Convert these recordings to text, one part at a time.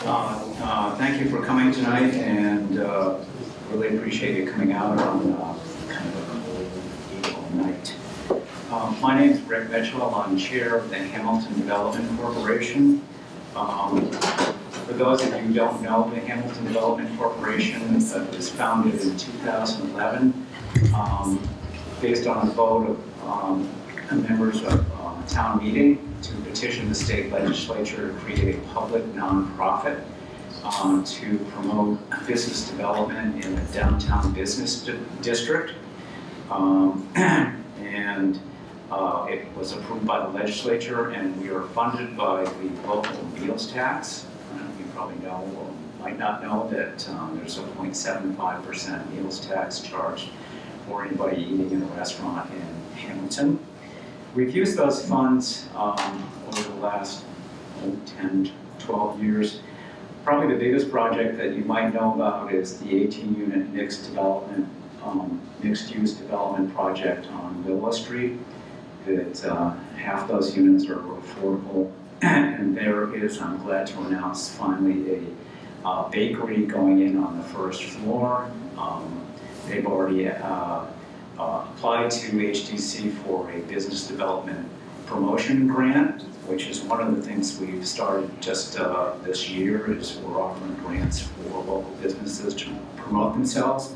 Thank you for coming tonight, and really appreciate you coming out on kind of a cold April night. My name is Rick Mitchell. I'm chair of the Hamilton Development Corporation. For those of you who don't know, the Hamilton Development Corporation was founded in 2011 based on a vote of members of a town meeting to petition the state legislature to create a public nonprofit to promote business development in the downtown business district. It was approved by the legislature, and we are funded by the local meals tax. You probably know or might not know that there's a 0.75% meals tax charged for anybody eating in a restaurant in Hamilton. We've used those funds over the last 10, 12 years. Probably the biggest project that you might know about is the 18-unit mixed-use development project on Willow Street. That half those units are affordable, and there is, I'm glad to announce, finally a bakery going in on the first floor. They've already applied to HDC for a business development promotion grant, which is one of the things we've started just this year, is we're offering grants for local businesses to promote themselves.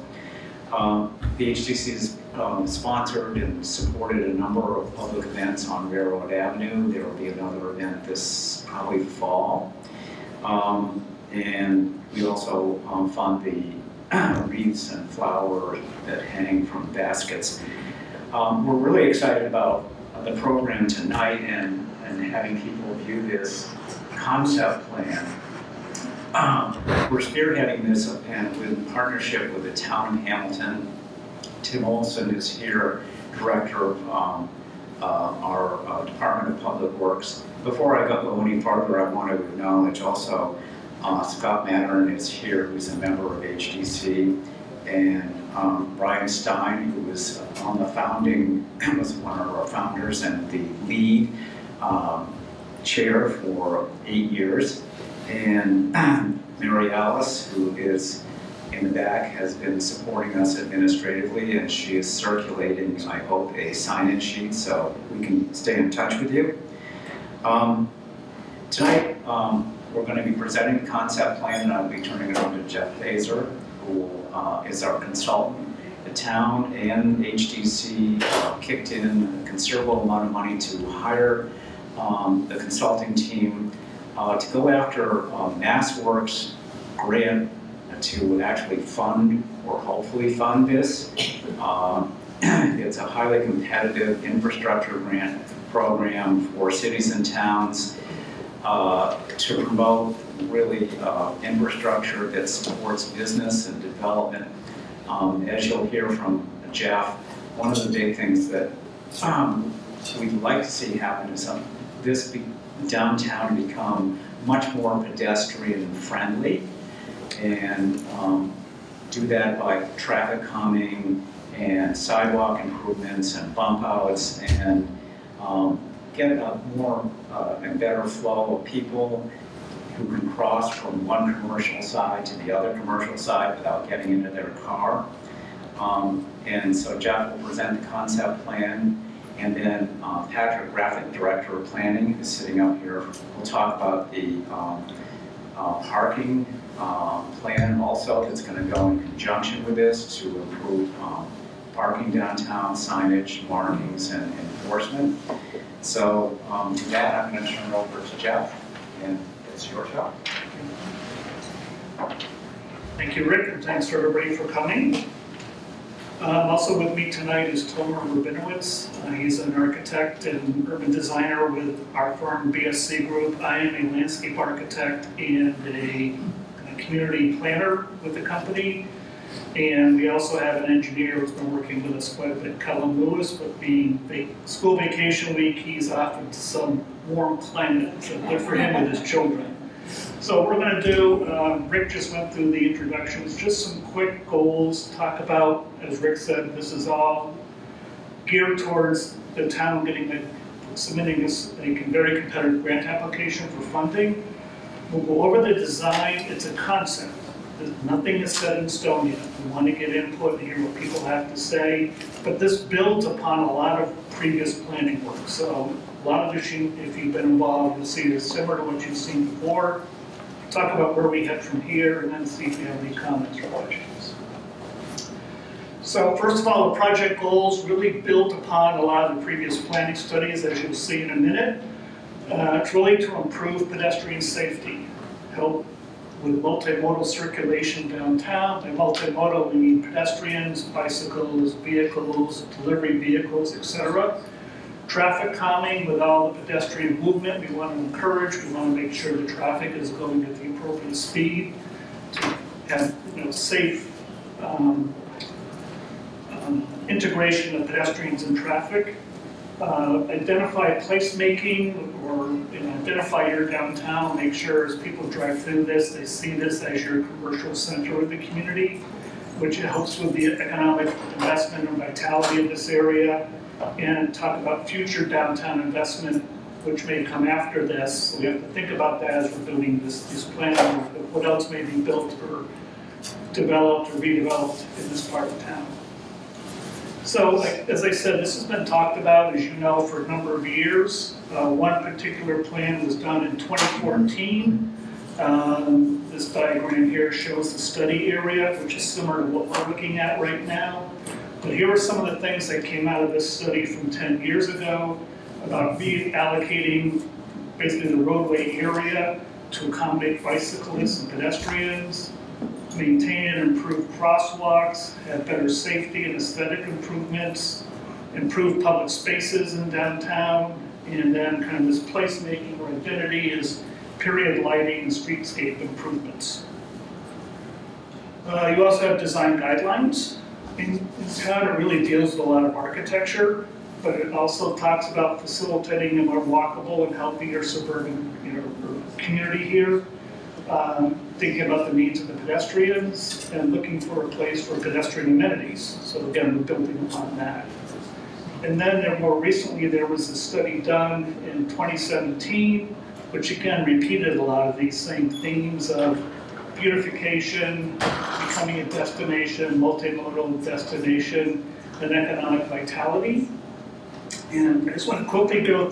The HDC has sponsored and supported a number of public events on Railroad Avenue. There will be another event this probably fall. And we also fund the wreaths and flowers that hang from baskets. We're really excited about the program tonight and having people view this concept plan. We're spearheading this in partnership with the town of Hamilton. Tim Olson is here, director of our Department of Public Works. Before I go any farther, I want to acknowledge also Scott Mannering is here, who's a member of HDC, and Brian Stein, who was on the founding, was one of our founders and the lead chair for 8 years. And Mary Alice, who is in the back, has been supporting us administratively, and she is circulating, I hope, a sign-in sheet so we can stay in touch with you. Tonight, we're going to be presenting the concept plan, and I'll be turning it over to Jeff Fazer, who is our consultant. The town and HDC kicked in a considerable amount of money to hire the consulting team to go after MassWorks grant to actually fund, or hopefully fund, this. It's a highly competitive infrastructure grant program for cities and towns to promote really infrastructure that supports business and development. As you'll hear from Jeff, one of the big things that we'd like to see happen is this downtown become much more pedestrian friendly, and do that by traffic calming and sidewalk improvements and bump outs, and get a more and better flow of people who can cross from one commercial side to the other commercial side without getting into their car. And so Jeff will present the concept plan, and then Patrick, graphic director of planning, is sitting up here. We'll talk about the parking plan also that's going to go in conjunction with this to improve parking downtown, signage, markings, and enforcement. So with that, I'm going to turn it over to Jeff, and it's your show. Thank you, Rick, and thanks to everybody for coming. Also with me tonight is Tomer Rubinowitz. He's an architect and urban designer with our firm BSC Group. I am a landscape architect and a community planner with the company. And we also have an engineer who's been working with us quite a bit, Cullen Lewis, but being school vacation week, he's off into some warm climate, so good for him with his children. So what we're going to do, Rick just went through the introductions, just some quick goals, talk about, as Rick said, this is all geared towards the town submitting a very competitive grant application for funding. We'll go over the design. It's a concept. Nothing is set in stone yet. We want to get input and hear what people have to say. But this builds upon a lot of previous planning work. So a lot of this, if you've been involved, you'll see is similar to what you've seen before. Talk about where we head from here and then see if you have any comments or questions. So first of all, the project goals really built upon a lot of the previous planning studies, as you'll see in a minute. It's really to improve pedestrian safety, help with multimodal circulation downtown. By multimodal, we mean pedestrians, bicycles, vehicles, delivery vehicles, etc. Traffic calming with all the pedestrian movement we want to encourage. We want to make sure the traffic is going at the appropriate speed to have safe integration of pedestrians and traffic. Identify placemaking or identify your downtown, make sure as people drive through this, they see this as your commercial center of the community, which helps with the economic investment and vitality of this area, and talk about future downtown investment, which may come after this. So we have to think about that as we're doing this planning of what else may be built or developed or redeveloped in this part of town. So, as I said, this has been talked about, as you know, for a number of years. One particular plan was done in 2014. This diagram here shows the study area, which is similar to what we're looking at right now. But here are some of the things that came out of this study from 10 years ago about reallocating basically the roadway area to accommodate bicyclists and pedestrians, maintain and improve crosswalks, have better safety and aesthetic improvements, improve public spaces in downtown, and then kind of this placemaking or identity is period lighting and streetscape improvements. You also have design guidelines. In town, it really deals with a lot of architecture, but it also talks about facilitating a more walkable and healthier suburban community here. Thinking about the needs of the pedestrians and looking for a place for pedestrian amenities. So again, we're building upon that. And then more recently, there was a study done in 2017, which again repeated a lot of these same themes of beautification, becoming a destination, multimodal destination, and economic vitality. And I just want to quickly go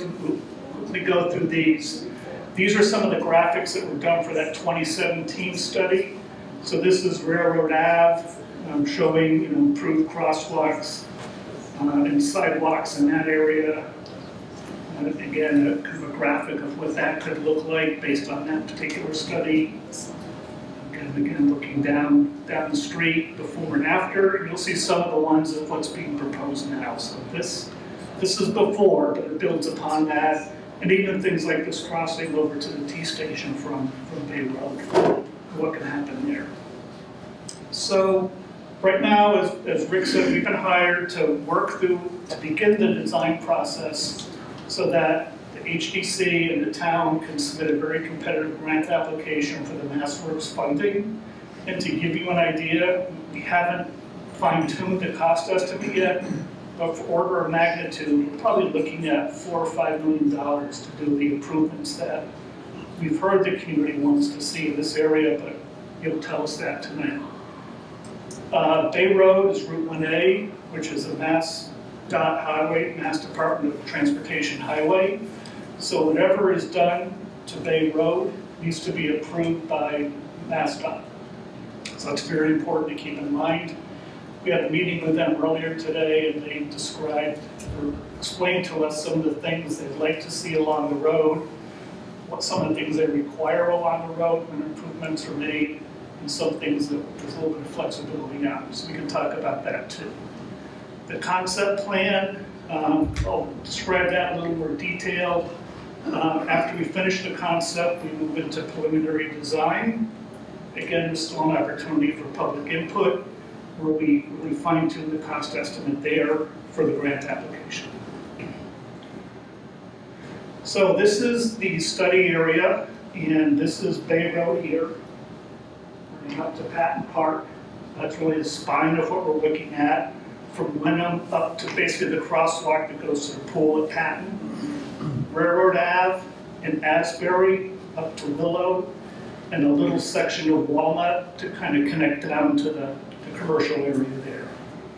through these. These are some of the graphics that were done for that 2017 study. So this is Railroad Ave, showing improved crosswalks and sidewalks in that area. And again, kind of a graphic of what that could look like based on that particular study. Again, looking down the street, before and after, you'll see some of the ones of what's being proposed now. So this is before, but it builds upon that. And even things like this crossing over to the T station from Bay Road, what can happen there. So right now, as Rick said, we've been hired to begin the design process so that the HDC and the town can submit a very competitive grant application for the MassWorks funding. And to give you an idea, we haven't fine-tuned the cost estimate yet, but for order of magnitude, we're probably looking at $4 or $5 million to do the improvements that we've heard the community wants to see in this area, but you'll tell us that tonight. Bay Road is Route 1A, which is a Mass Department of Transportation highway. So whatever is done to Bay Road needs to be approved by MassDOT. So that's very important to keep in mind. We had a meeting with them earlier today, and they explained to us some of the things they'd like to see along the road, what some of the things they require along the road when improvements are made, and some things that there's a little bit of flexibility on. So we can talk about that too. The concept plan, I'll describe that in a little more detail. After we finish the concept, we move into preliminary design. Again, this is still an opportunity for public input, where we really fine-tune the cost estimate there for the grant application. So this is the study area, and this is Bay Road here. We're going up to Patton Park. That's really the spine of what we're looking at. From Wenham up to basically the crosswalk that goes to the pool at Patton. Railroad Ave and Asbury up to Willow. and a little section of Walnut to kind of connect down to the commercial area there.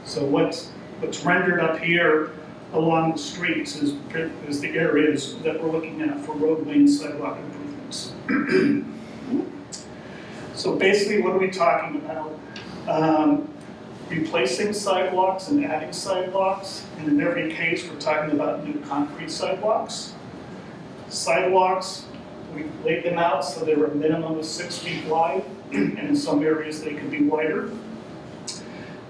So what's rendered up here along the streets is the areas that we're looking at for roadway and sidewalk improvements. So basically, what are we talking about? Replacing sidewalks and adding sidewalks, and in every case, we're talking about new concrete sidewalks. Sidewalks, we've laid them out so they're a minimum of 6 feet wide, and in some areas they can be wider.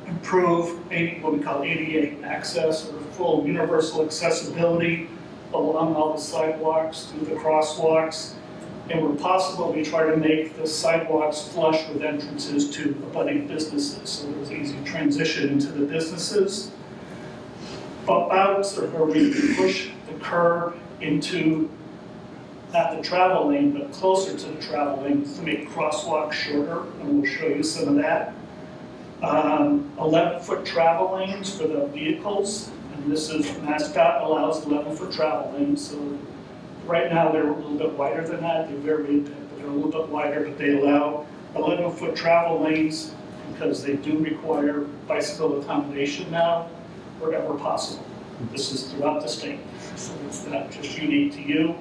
Improve what we call ADA access, or full universal accessibility along all the sidewalks, through the crosswalks, and where possible, we try to make the sidewalks flush with entrances to abutting businesses, so there's easy transition into the businesses. Bump outs are where we push the curb into, not the travel lane, but closer to the travel lane to make crosswalks shorter, and we'll show you some of that. 11-foot travel lanes for the vehicles, and this is, MassDOT allows 11-foot travel lanes, so right now they're a little bit wider than that. They vary a bit, but they're a little bit wider, but they allow 11-foot travel lanes because they do require bicycle accommodation now, wherever possible. This is throughout the state, so it's not just unique to you.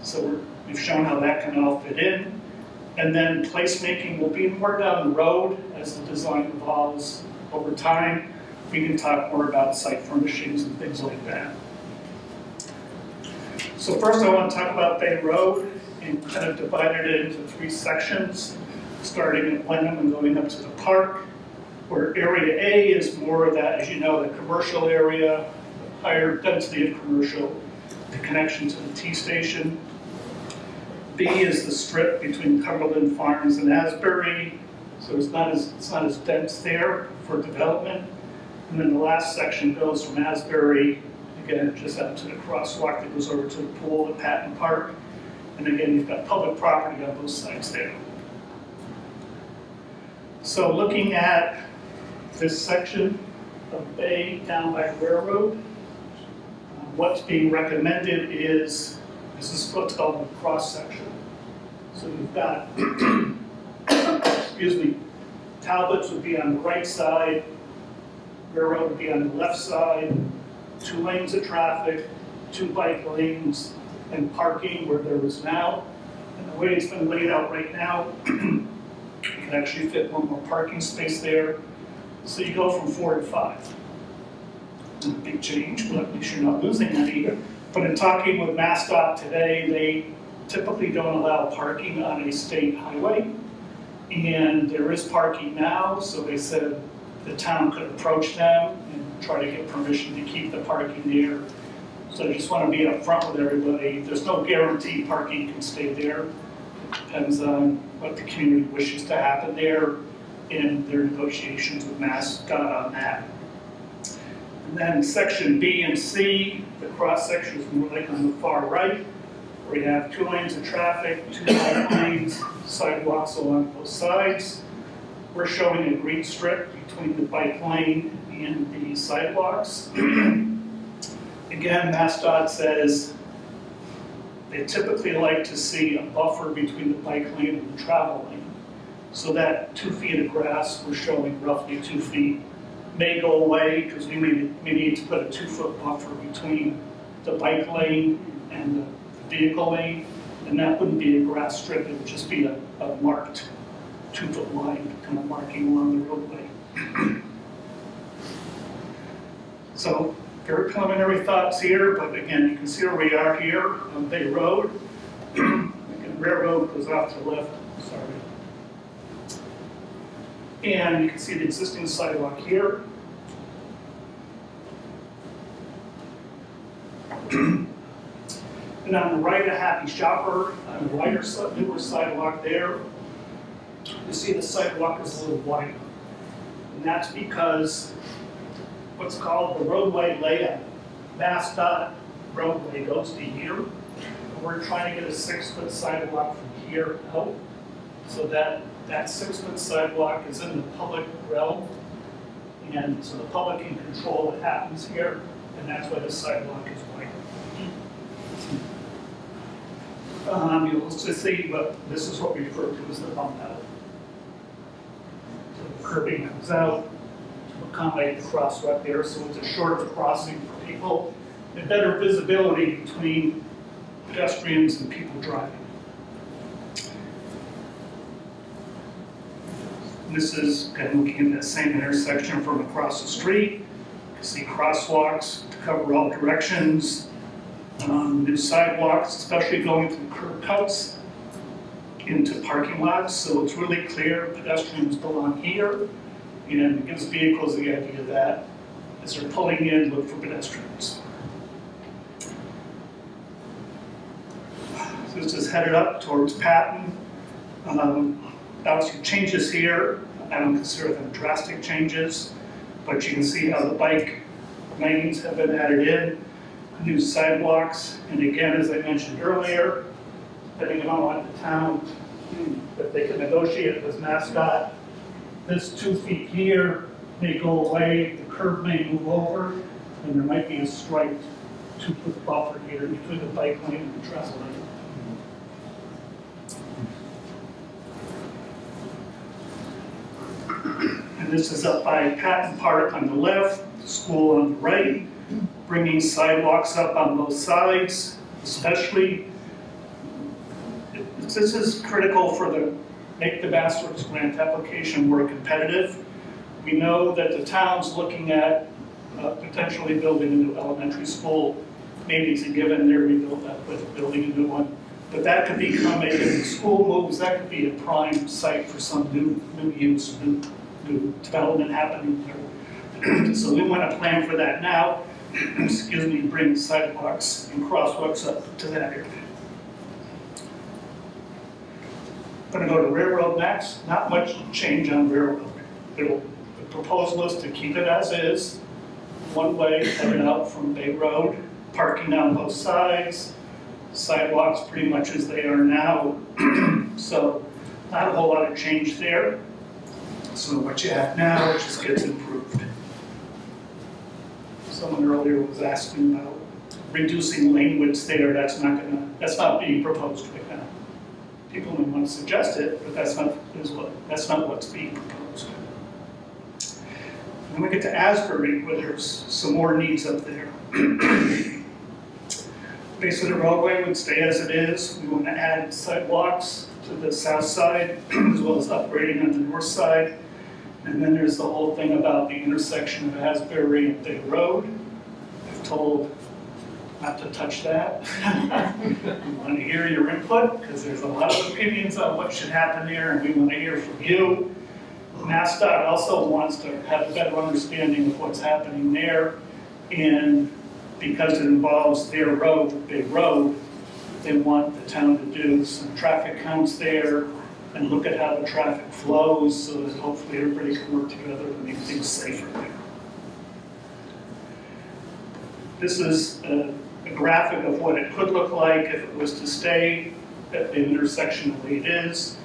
So we've shown how that can all fit in. And then placemaking will be more down the road as the design evolves over time. We can talk more about site furnishings and things like that. So first I want to talk about Bay Road and kind of divide it into 3 sections, starting at Wenham and going up to the park, where area A is more of that, as you know, the commercial area, higher density of commercial, the connection to the T station. B is the strip between Cumberland Farms and Asbury, so it's not as dense there for development. And then the last section goes from Asbury, again, just out to the crosswalk that goes over to the pool at Patton Park. And again, you've got public property on both sides there. So looking at this section of Bay down by Railroad, what's being recommended is, this is what's called a cross section. So we've got, excuse me, Talbot's would be on the right side, Railroad would be on the left side, 2 lanes of traffic, 2 bike lanes, and parking where there is now. And the way it's been laid out right now, you can actually fit 1 more parking space there. So you go from 4 to 5. It's a big change, but at least you're not losing any. But in talking with MassDOT today, they typically don't allow parking on a state highway. And there is parking now, so they said the town could approach them and try to get permission to keep the parking there. So I just want to be upfront with everybody. There's no guarantee parking can stay there. It depends on what the community wishes to happen there and their negotiations with MassDOT on that. And then section B and C, the cross section is more like on the far right, where you have 2 lanes of traffic, 2 bike lanes, sidewalks along both sides. We're showing a green strip between the bike lane and the sidewalks. Again, MassDOT says they typically like to see a buffer between the bike lane and the travel lane. So that 2 feet of grass, we're showing roughly 2 feet, may go away because we may need to put a 2-foot buffer between the bike lane and the vehicle lane, and that wouldn't be a grass strip, it would just be a marked 2-foot wide kind of marking along the roadway. So very preliminary thoughts here, but again, you can see where we are here on Bay Road. Railroad goes off to the left, sorry. And you can see the existing sidewalk here. And on the right, a Happy Shopper, on the wider, newer sidewalk there. You see the sidewalk is a little wider. And that's because what's called the roadway layout. MassDOT roadway goes to here. And we're trying to get a 6-foot sidewalk from here out. So that 6-foot sidewalk is in the public realm. And so the public can control what happens here. And that's why the sidewalk is wider. You'll also see, but this is what we refer to as the bump out. So the curbing comes out to accommodate the crosswalk there, so it's a shorter crossing for people and better visibility between pedestrians and people driving. This is, again, looking at that same intersection from across the street. You see crosswalks to cover all directions, new sidewalks, especially going through curb cuts into parking lots, so it's really clear pedestrians belong here, and it gives vehicles the idea that as they're pulling in, look for pedestrians. So this is headed up towards Patton. Obviously changes here, I don't consider them drastic changes, but you can see how the bike lanes have been added in, new sidewalks, and again, as I mentioned earlier, depending on what the town, that they can negotiate with MassDOT, this 2 feet here may go away, the curb may move over, and there might be a striped 2-foot buffer here between the bike lane and the travel lane. And this is up by Patton Park on the left, the school on the right, bringing sidewalks up on both sides, especially. This is critical for the make the Masterworks grant application more competitive. We know that the town's looking at potentially building a new elementary school. Maybe it's a given they're rebuilt that with building a new one. But that could become if the school moves, that could be a prime site for some new use, new development happening there. So we want to plan for that now, excuse me, bring sidewalks and crosswalks up to that area. Going to go to Railroad next. Not much change on Railroad. The proposal is to keep it as is, one way coming out from Bay Road, parking on both sides, sidewalks pretty much as they are now. So not a whole lot of change there. So what you have now just gets improved. Someone earlier was asking about reducing lane widths there. That's not being proposed right now. People may want to suggest it, but that's not what's being proposed. And then we get to Asbury, where there's some more needs up there. Basically, the roadway would stay as it is. We want to add sidewalks to the south side, as well as upgrading on the north side. And then there's the whole thing about the intersection of Asbury and Bay Road. I've told not to touch that. We want to hear your input, because there's a lot of opinions on what should happen there, and we want to hear from you. MassDOT also wants to have a better understanding of what's happening there, and because it involves their road, Bay Road, they want the town to do some traffic counts there and look at how the traffic flows so that hopefully everybody can work together to make things safer there. This is a graphic of what it could look like if it was to stay at the intersection the way it is.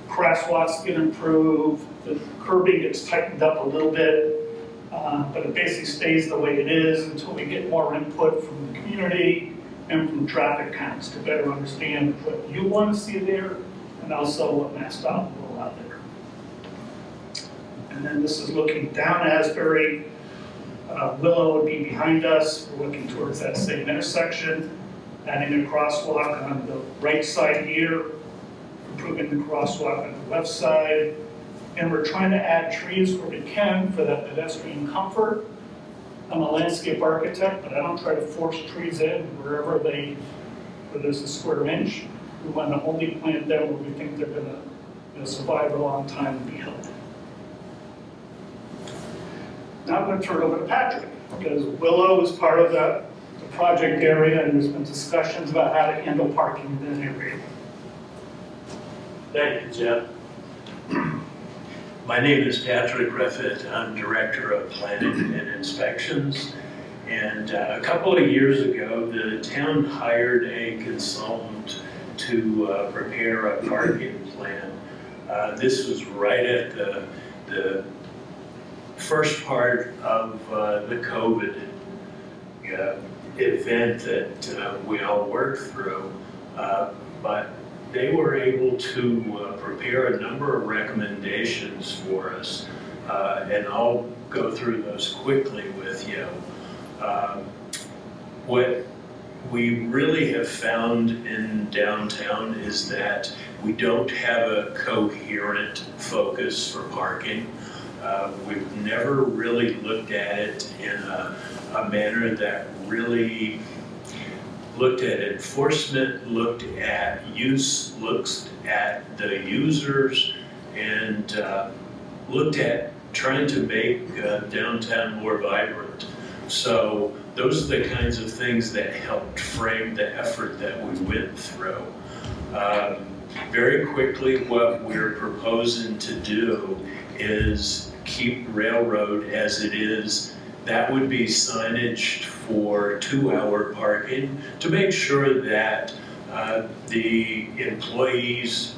Crosswalks get improved, the curbing gets tightened up a little bit, but it basically stays the way it is until we get more input from the community and from traffic counts to better understand what you want to see there and also what MassDOT will allow there. And then this is looking down Asbury. Willow would be behind us. We're looking towards that same intersection, adding a crosswalk on the right side here, improving the crosswalk on the left side, and we're trying to add trees where we can for that pedestrian comfort. I'm a landscape architect, but I don't try to force trees in where there's a square inch. We want to only plant them where we think they're going to survive a long time and be healthy. Now I'm going to turn it over to Patrick, because Willow is part of the project area, and there's been discussions about how to handle parking in that area. Thank you, Jeff. My name is Patrick Griffith. I'm Director of Planning and Inspections. And a couple of years ago, the town hired a consultant to prepare a parking plan. This was right at the first part of the COVID event that we all worked through. but they were able to prepare a number of recommendations for us, and I'll go through those quickly with you. What we really have found in downtown is that we don't have a coherent focus for parking. We've never really looked at it in a manner that really looked at enforcement, looked at use, looked at the users, and looked at trying to make downtown more vibrant. So those are the kinds of things that helped frame the effort that we went through. Very quickly, what we're proposing to do is keep Railroad as it is. That would be signage for 2-hour parking to make sure that the employees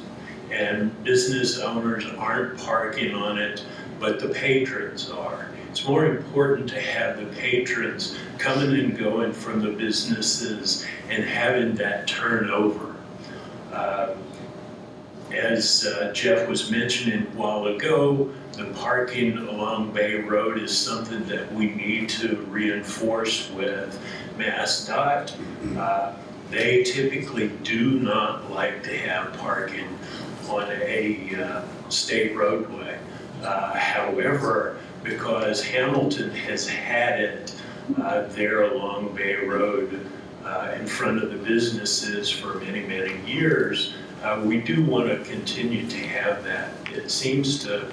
and business owners aren't parking on it, but the patrons are. It's more important to have the patrons coming and going from the businesses and having that turnover. As Jeff was mentioning a while ago, the parking along Bay Road is something that we need to reinforce with MassDOT. They typically do not like to have parking on a state roadway. However, because Hamilton has had it there along Bay Road in front of the businesses for many, many years, we do want to continue to have that. It seems to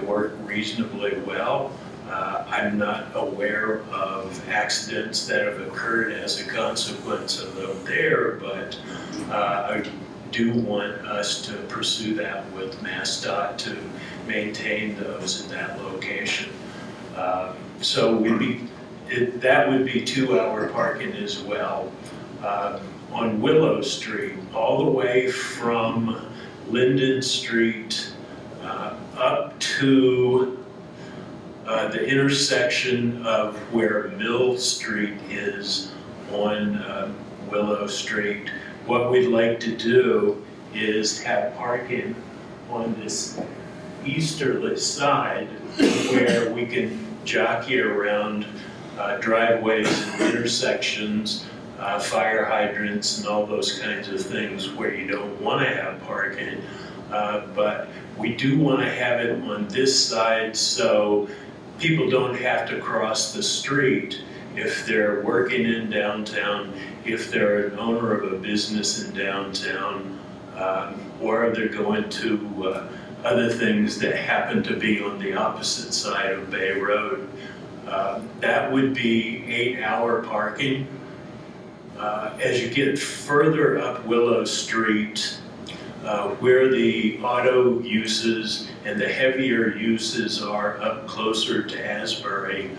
work reasonably well. I'm not aware of accidents that have occurred as a consequence of them there, but I do want us to pursue that with MassDOT to maintain those in that location. So that would be 2-hour parking as well. On Willow Street, all the way from Linden Street up to the intersection of where Mill Street is on Willow Street. What we'd like to do is have parking on this easterly side where we can jockey around driveways and intersections, fire hydrants and all those kinds of things where you don't want to have parking. But we do want to have it on this side so people don't have to cross the street if they're working in downtown, if they're an owner of a business in downtown, or they're going to other things that happen to be on the opposite side of Bay Road. That would be 8-hour parking. As you get further up Willow Street, where the auto uses and the heavier uses are up closer to Asbury,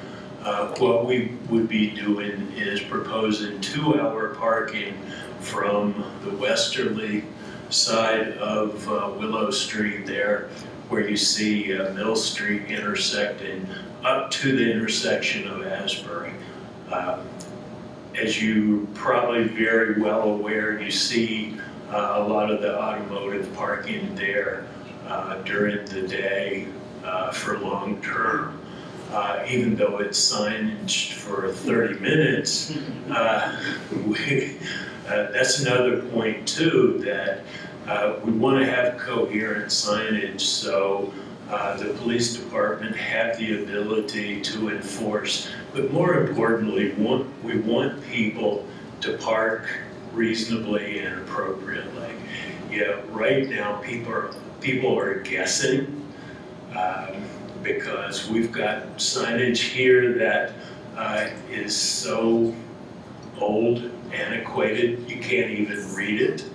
what we would be doing is proposing 2-hour parking from the westerly side of Willow Street there, where you see Mill Street intersecting up to the intersection of Asbury. As you probably very well aware, you see a lot of the automotive parking there during the day for long term. Even though it's signaged for 30 minutes, that's another point too, that we want to have coherent signage so the police department have the ability to enforce, but more importantly, we want people to park reasonably and appropriately. Yeah, right now people are guessing because we've got signage here that is so old, antiquated, you can't even read it.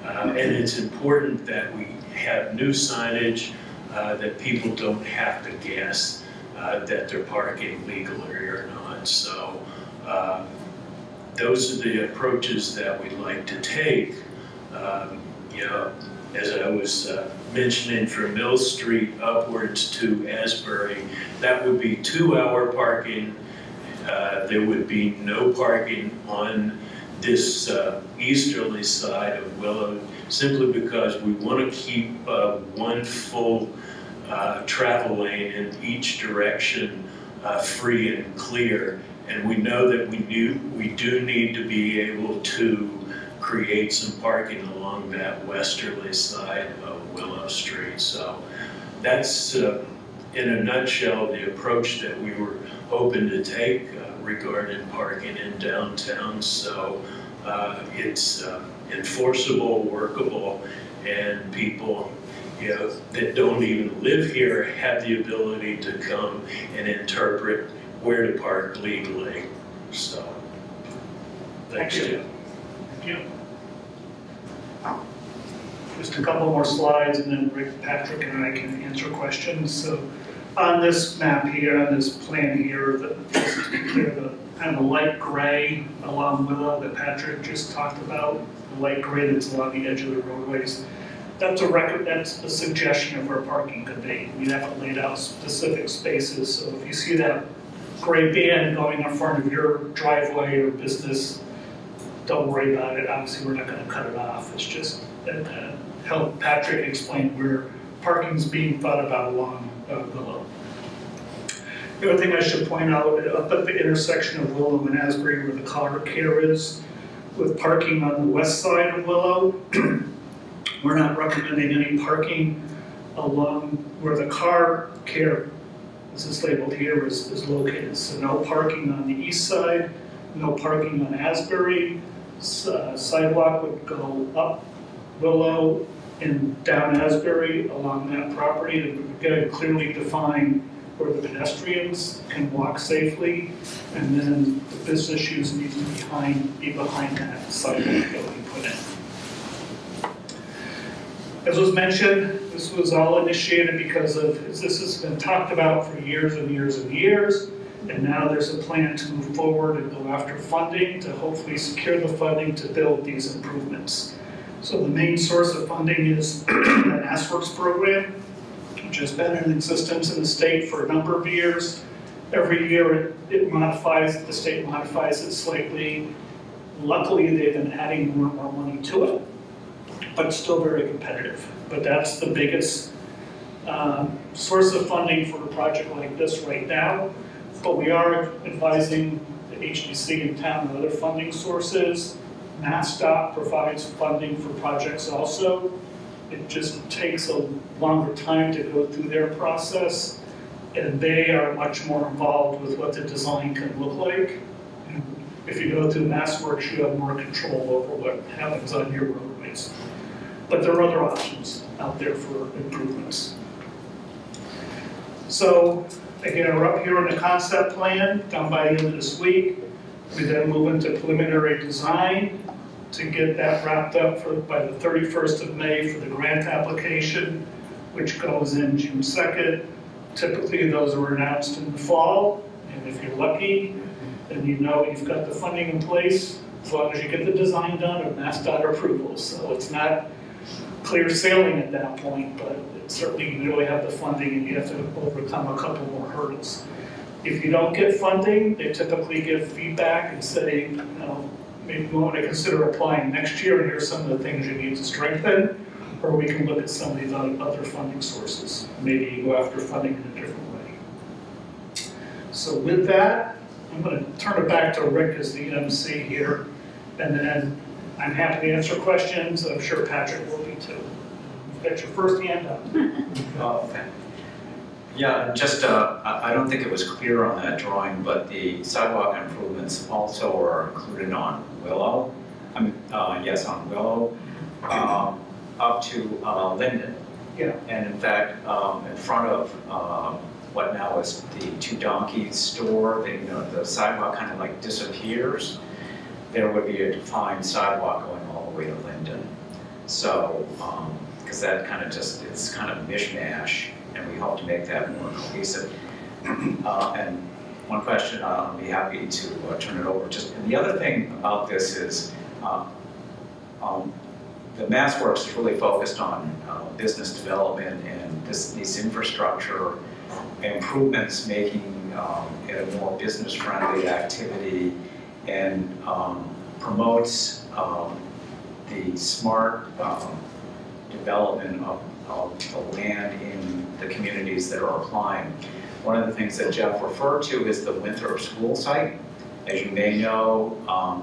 And it's important that we have new signage that people don't have to guess that they're parking legally or not. So those are the approaches that we'd like to take. You know, as I was mentioning, from Mill Street upwards to Asbury, that would be 2-hour parking. There would be no parking on this easterly side of Willow, simply because we want to keep one full travel lane in each direction free and clear. And we know that we do need to be able to create some parking along that westerly side of Willow Street. So that's, in a nutshell, the approach that we were hoping to take regarding parking in downtown. So it's enforceable, workable, and people, you know, that don't even live here have the ability to come and interpret where to park legally. So, thanks, Jim. Thank you. Just a couple more slides, and then Rick, Patrick, and I can answer questions. So, on this map here, on this plan here, just to be clear, the kind of the light gray along Willow that Patrick just talked about, the light gray that's along the edge of the roadways, that's a suggestion of where parking could be. We haven't laid out specific spaces, so if you see that gray band going in front of your driveway or business, don't worry about it. Obviously, we're not going to cut it off. It's just that help Patrick explain where parking's being thought about along Willow. The other thing I should point out, up at the intersection of Willow and Asbury, where the car care is, with parking on the west side of Willow, we're not recommending any parking along where the car care, as it's labeled here, is located. So no parking on the east side, no parking on Asbury. Sidewalk would go up Willow and down Asbury along that property to get clearly define where the pedestrians can walk safely, and then the business use needs to be behind that sidewalk that we put in. As was mentioned, this was all initiated because this has been talked about for years and years and years, and now there's a plan to move forward and go after funding to hopefully secure the funding to build these improvements. So the main source of funding is the MassWorks program, which has been in existence in the state for a number of years. Every year the state modifies it slightly. Luckily, they've been adding more and more money to it, but it's still very competitive. But that's the biggest source of funding for a project like this right now. But we are advising the HDC in town and other funding sources. MassDOT provides funding for projects also. It just takes a longer time to go through their process, and they are much more involved with what the design can look like. And if you go through MassWorks, you have more control over what happens on your roadways. But there are other options out there for improvements. So again, we're up here on the concept plan, done by the end of this week. We then move into preliminary design to get that wrapped up by the 31st of May for the grant application, which goes in June 2nd. Typically, those are announced in the fall, and if you're lucky, then you know you've got the funding in place as long as you get the design done and MassDOT approval. So it's not clear sailing at that point, but certainly you really have the funding and you have to overcome a couple more hurdles. If you don't get funding, they typically give feedback and say, you know, maybe you want to consider applying next year, and here's some of the things you need to strengthen, or we can look at some of these other funding sources. Maybe you go after funding in a different way. So with that, I'm going to turn it back to Rick as the MC here, and then I'm happy to answer questions. I'm sure Patrick will be too. You've got your first hand up. Yeah, just, I don't think it was clear on that drawing, but the sidewalk improvements also are included on Willow. I mean, yes, on Willow, up to Linden. Yeah. And in fact, in front of what now is the Two Donkeys store, the sidewalk kind of like disappears. There would be a defined sidewalk going all the way to Linden. So, because that kind of just, it's kind of mishmash, and we hope to make that more cohesive. And one question, I'll be happy to turn it over. And the other thing about this is, the MassWorks is really focused on business development and these infrastructure improvements, making it a more business-friendly activity, and promotes the smart development of the land in the communities that are applying. One of the things that Jeff referred to is the Winthrop School site. As you may know,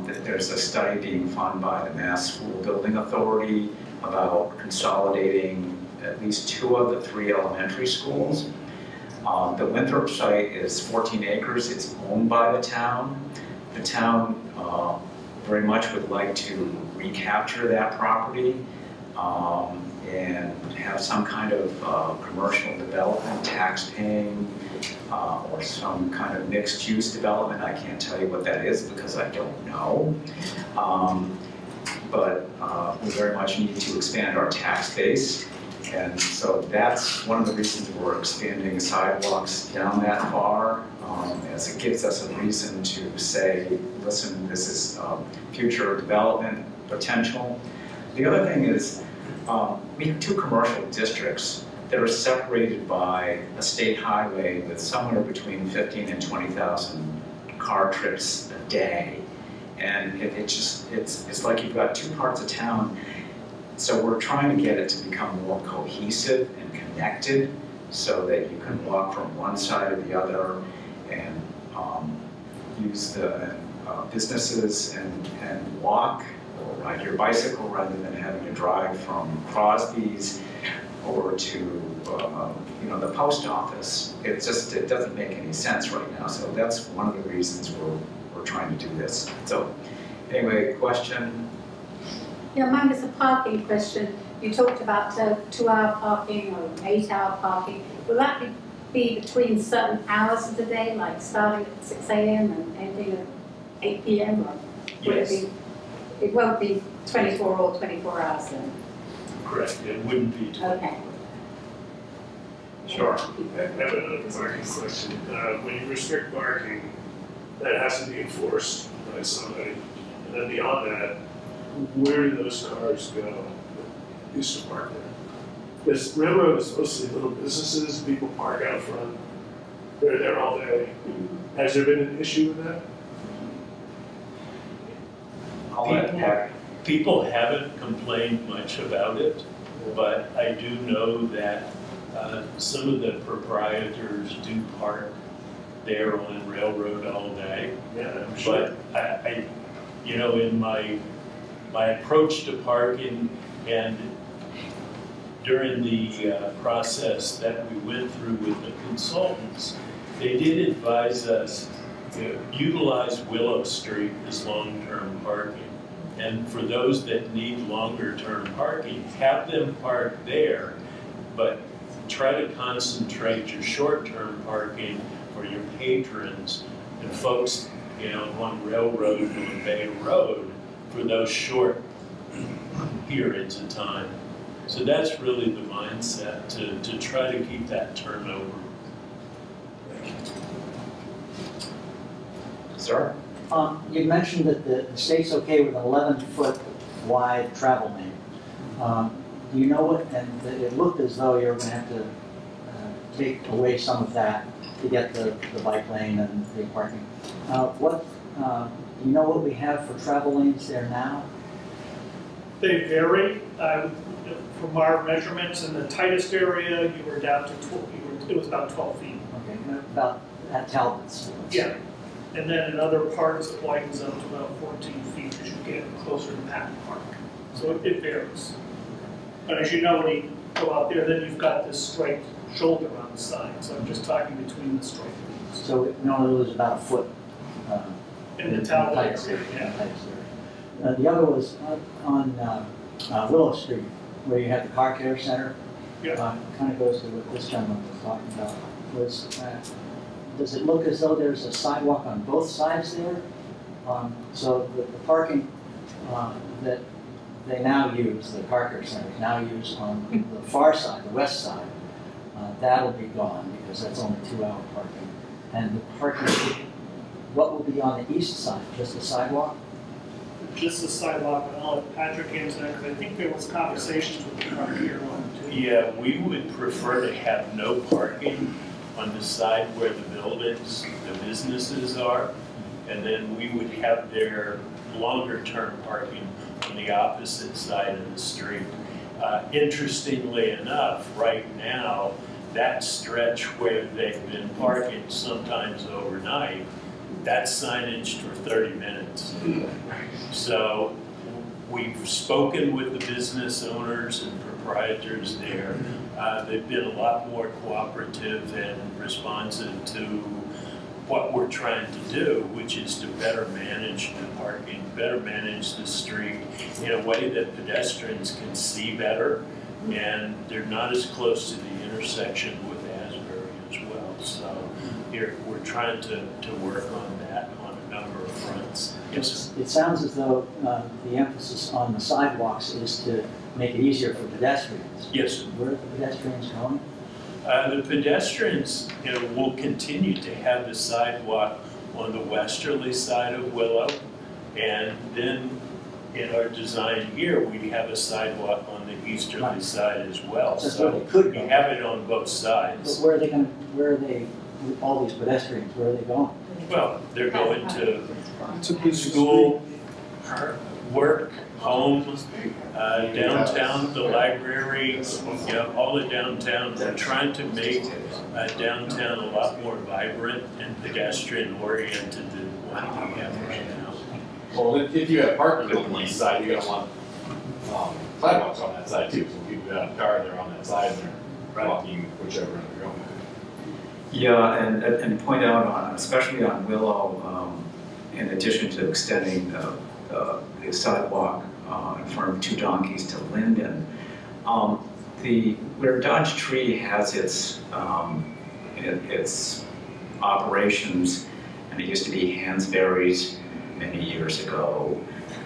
that there's a study being funded by the Mass School Building Authority about consolidating at least 2 of the 3 elementary schools. The Winthrop site is 14 acres. It's owned by the town. The town very much would like to recapture that property and have some kind of commercial development, tax paying, or some kind of mixed use development. I can't tell you what that is because I don't know. But we very much need to expand our tax base. And so that's one of the reasons we're expanding sidewalks down that far, as it gives us a reason to say, listen, this is future development potential. The other thing is, we have 2 commercial districts that are separated by a state highway with somewhere between 15 and 20,000 car trips a day. And it's like you've got 2 parts of town. So we're trying to get it to become more cohesive and connected so that you can walk from one side to the other and use the businesses and walk or ride your bicycle rather than having to drive from Crosby's or to the post office. It doesn't make any sense right now. So that's one of the reasons we're trying to do this. So anyway, question? Yeah, mine was a parking question. You talked about 2-hour parking or 8-hour parking. Will that be between certain hours of the day, like starting at 6 a.m. and ending at 8 p.m.? Or will Yes. it won't be 24 or 24 hours then? Correct, it wouldn't be 20. Okay. Sure. I have another parking question. When you restrict parking, that has to be enforced by somebody. And then beyond that, where do those cars go that used to park there? Because railroad is mostly little businesses, people park out front, they're there all day. Has there been an issue with that? I'll let Pat. People haven't complained much about it, but I do know that some of the proprietors do park there on Railroad all day. Yeah, I'm sure. But in my approach to parking and during the process that we went through with the consultants, they did advise us to utilize Willow Street as long-term parking. And for those that need longer-term parking, have them park there, but try to concentrate your short-term parking for your patrons and folks, on Railroad and Bay Road for those short periods of time. So that's really the mindset, to try to keep that turnover. Sir? You mentioned that the state's okay with an 11-foot wide travel lane. Do you know what, and it looked as though you were going to have to take away some of that to get the bike lane and the parking. Do you know what we have for travel lanes there now? They vary. From our measurements, in the tightest area, you were down to 12, it was about 12 feet. Okay, about at Talbot's. Yeah. And then in other parts, it widens up to about 14 feet as you get closer to Patton Park. So it varies. But as you know, when you go out there, then you've got this striped shoulder on the side. So I'm just talking between the striped lines. So it normally was about a foot. In the Talbot tightest area, area, yeah. tightest area. The other was on Willow Street, where you have the car care center. Yeah. Kind of goes to what this gentleman was talking about. Does it look as though there's a sidewalk on both sides there? So the parking that they now use, the car care center now use on the far side, the west side, that'll be gone because that's only 2-hour parking. And the parking, what will be on the east side? Just a sidewalk? Just the sidewalk, and I'll let Patrick answer that, because I think there was conversations with the car care one too. Yeah, we would prefer to have no parking on the side where the buildings, the businesses are, and then we would have their longer-term parking on the opposite side of the street. Interestingly enough, right now, that stretch where they've been parking sometimes overnight, that's signaged for 30 minutes. So we've spoken with the business owners and proprietors there. They've been a lot more cooperative and responsive to what we're trying to do, which is to better manage the parking, better manage the street in a way that pedestrians can see better, and they're not as close to the intersection with Asbury as well. So here, we're trying to work on that on a number of fronts. Yes, sir. It sounds as though the emphasis on the sidewalks is to make it easier for pedestrians. Yes, sir. Where are the pedestrians going? The pedestrians, will continue to have the sidewalk on the westerly side of Willow, and then in our design here, we have a sidewalk on the easterly side as well. That's So where they could we go. have it on both But sides. where are they, all these pedestrians, where are they going? Well, they're going to It's a busy school, work, home, downtown, the library, all the downtown. We're trying to make downtown a lot more vibrant and pedestrian oriented than what we have right now. Well, if you have parking on the east side, you're gonna want sidewalks on that side too. So if people got a car, they're on that side, and they're walking whichever end they're going. Yeah, and point out on, especially on Willow, in addition to extending the sidewalk in front of Two Donkeys to Linden, where Dodge Tree has its operations, and it used to be Hansberry's many years ago.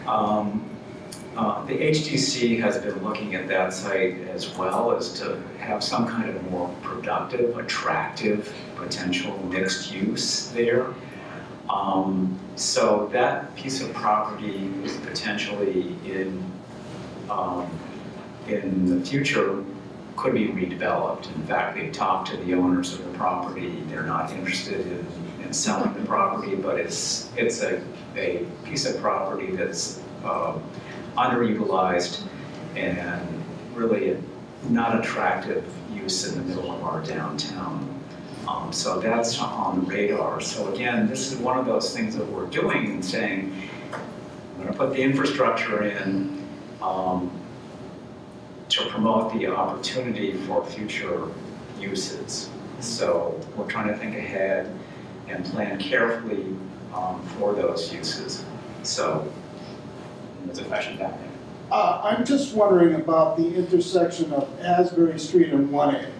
The HDC has been looking at that site as well as to have some kind of more productive, attractive, potential mixed use there. So that piece of property is potentially in the future could be redeveloped. In fact, they've talked to the owners of the property. They're not interested in selling the property, but it's a piece of property that's underutilized and really not attractive use in the middle of our downtown. So that's on the radar. So again, this is one of those things that we're doing and saying, I'm going to put the infrastructure in to promote the opportunity for future uses. So we're trying to think ahead and plan carefully for those uses. So there's a question back there. I'm just wondering about the intersection of Asbury Street and 1A.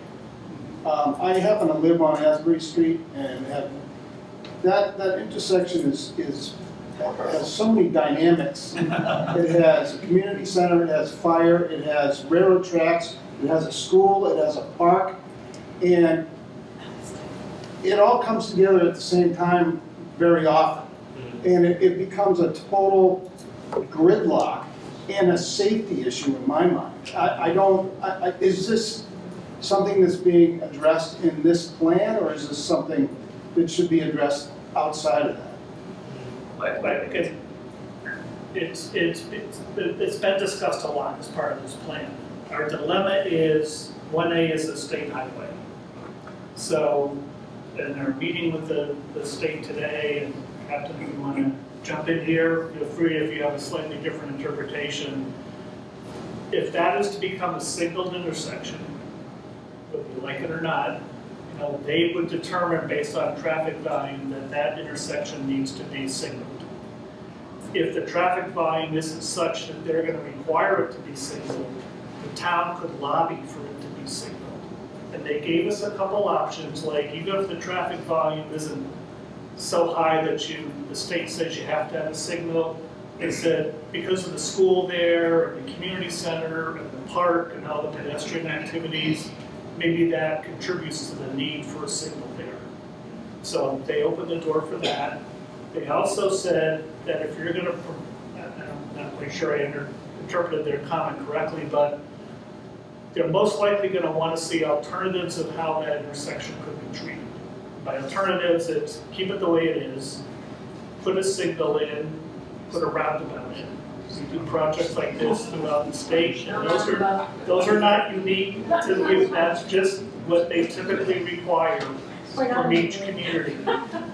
I happen to live on Asbury Street and have, that intersection has so many dynamics. It has a community center, it has fire, it has railroad tracks, it has a school, it has a park, and it all comes together at the same time very often. And it becomes a total gridlock and a safety issue in my mind. Is this something that's being addressed in this plan, or is this something that should be addressed outside of that? It's been discussed a lot as part of this plan. Our dilemma is 1A is a state highway. So, in our meeting with the state today, and Captain, if you want to jump in here, feel free if you have a slightly different interpretation. If that is to become a signaled intersection, whether you like it or not, they would determine based on traffic volume that that intersection needs to be signaled. If the traffic volume isn't such that they're going to require it to be signaled, the town could lobby for it to be signaled. And they gave us a couple options, like even if the traffic volume isn't so high that the state says you have to have a signal, they said because of the school there, and the community center, and the park, and all the pedestrian activities, maybe that contributes to the need for a signal there. So they opened the door for that. They also said that if you're going to, I'm not quite sure I interpreted their comment correctly, but they're most likely going to want to see alternatives of how that intersection could be treated. By alternatives, it's keep it the way it is, put a signal in, put a roundabout in. We do projects like this throughout the state, and those are not unique to you, that's just what they typically require from each community.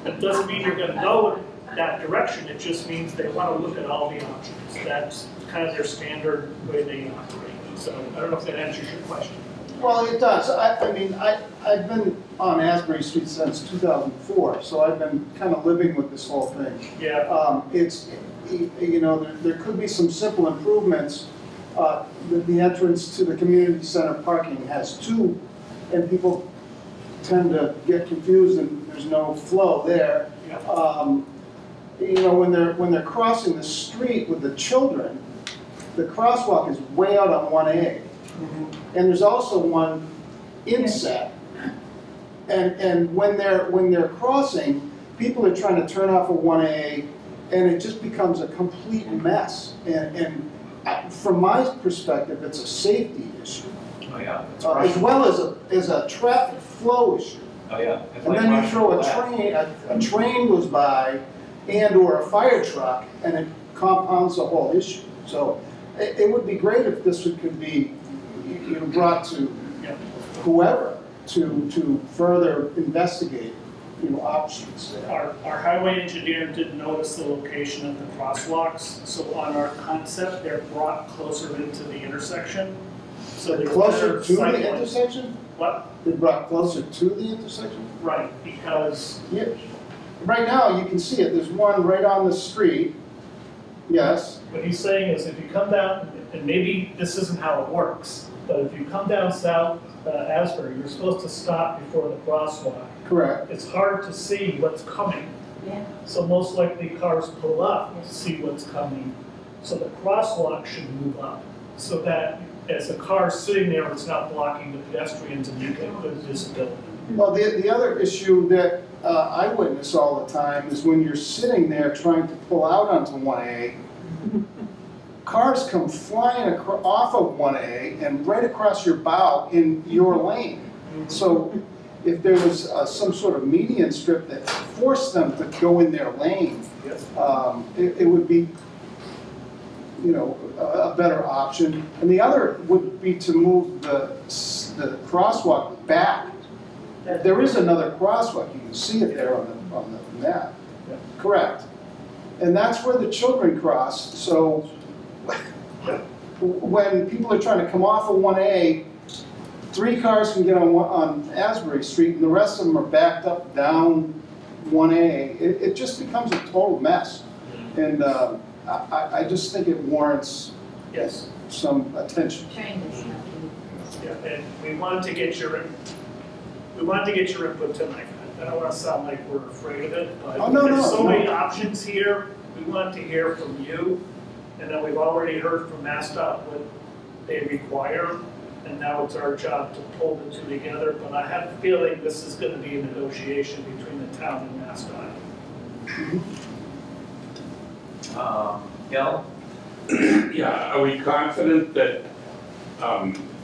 It doesn't mean you're gonna go in that direction, it just means they wanna look at all the options. That's kind of their standard way they operate. So I don't know if that answers your question. Well, it does. I mean, I've been on Asbury Street since 2004, so I've been kind of living with this whole thing. Yeah. It's, you know, there could be some simple improvements. The entrance to the community center parking has two, and people tend to get confused and there's no flow there. Yeah. You know, when they're crossing the street with the children, the crosswalk is way out on 1A. And there's also one inset. And when they're crossing, people are trying to turn off of 1A, and it just becomes a complete mess. And from my perspective, it's a safety issue, Oh, yeah. It's as well as a traffic flow issue. Oh, yeah. It's And like then you running throw flat. a train goes by, and/or a fire truck, and it compounds the whole issue. So it would be great if this could be, you know, brought to whoever to further investigate, you know, options there. Our highway engineer did notice the location of the crosswalks, so on our concept, they're brought closer into the intersection. So they're Closer better to sight the lines. intersection? What? They brought closer to the intersection? Right, because, Yeah. Right now, you can see it, there's one right on the street, yes. what he's saying is if you come down, and maybe this isn't how it works, but if you come down South Asbury, you're supposed to stop before the crosswalk. Correct. It's hard to see what's coming. Yeah. So most likely cars pull up to see what's coming. So the crosswalk should move up so that as the car's sitting there, it's not blocking the pedestrians and you get good visibility. Well, the other issue that I witness all the time is when you're sitting there trying to pull out onto 1A, cars come flying off of 1A and right across your bow in your lane. So if there was some sort of median strip that forced them to go in their lane, it would be, you know, a better option. And the other would be to move the crosswalk back. There is another crosswalk, you can see it there on the map. Yeah. Correct. And that's where the children cross, so when people are trying to come off of 1A, 3 cars can get on Asbury Street and the rest of them are backed up down 1A. It just becomes a total mess. And I just think it warrants Yes. some attention. Yeah, and we wanted to get your input tonight. I don't want to sound like we're afraid of it, but Oh, no, there's no, so no. many options here. We wanted to hear from you, and then we've already heard from MassDOT what they require, and now it's our job to pull the two together. But I have a feeling this is going to be a negotiation between the town and MassDOT. Gil? Yeah, are we confident that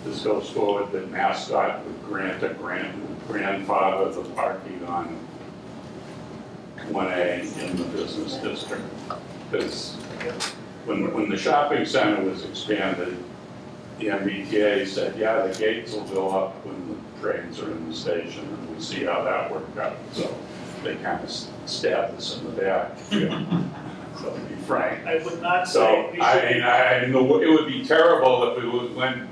this goes forward, that MassDOT would grant a grandfather the parking on 1A in the business district? Because when the shopping center was expanded, the MBTA said, yeah, the gates will go up when the trains are in the station, and we see how that worked out. So they kind of stabbed us in the back, you know, so to be frank. I would not So, say we should. I mean, it would be terrible if we went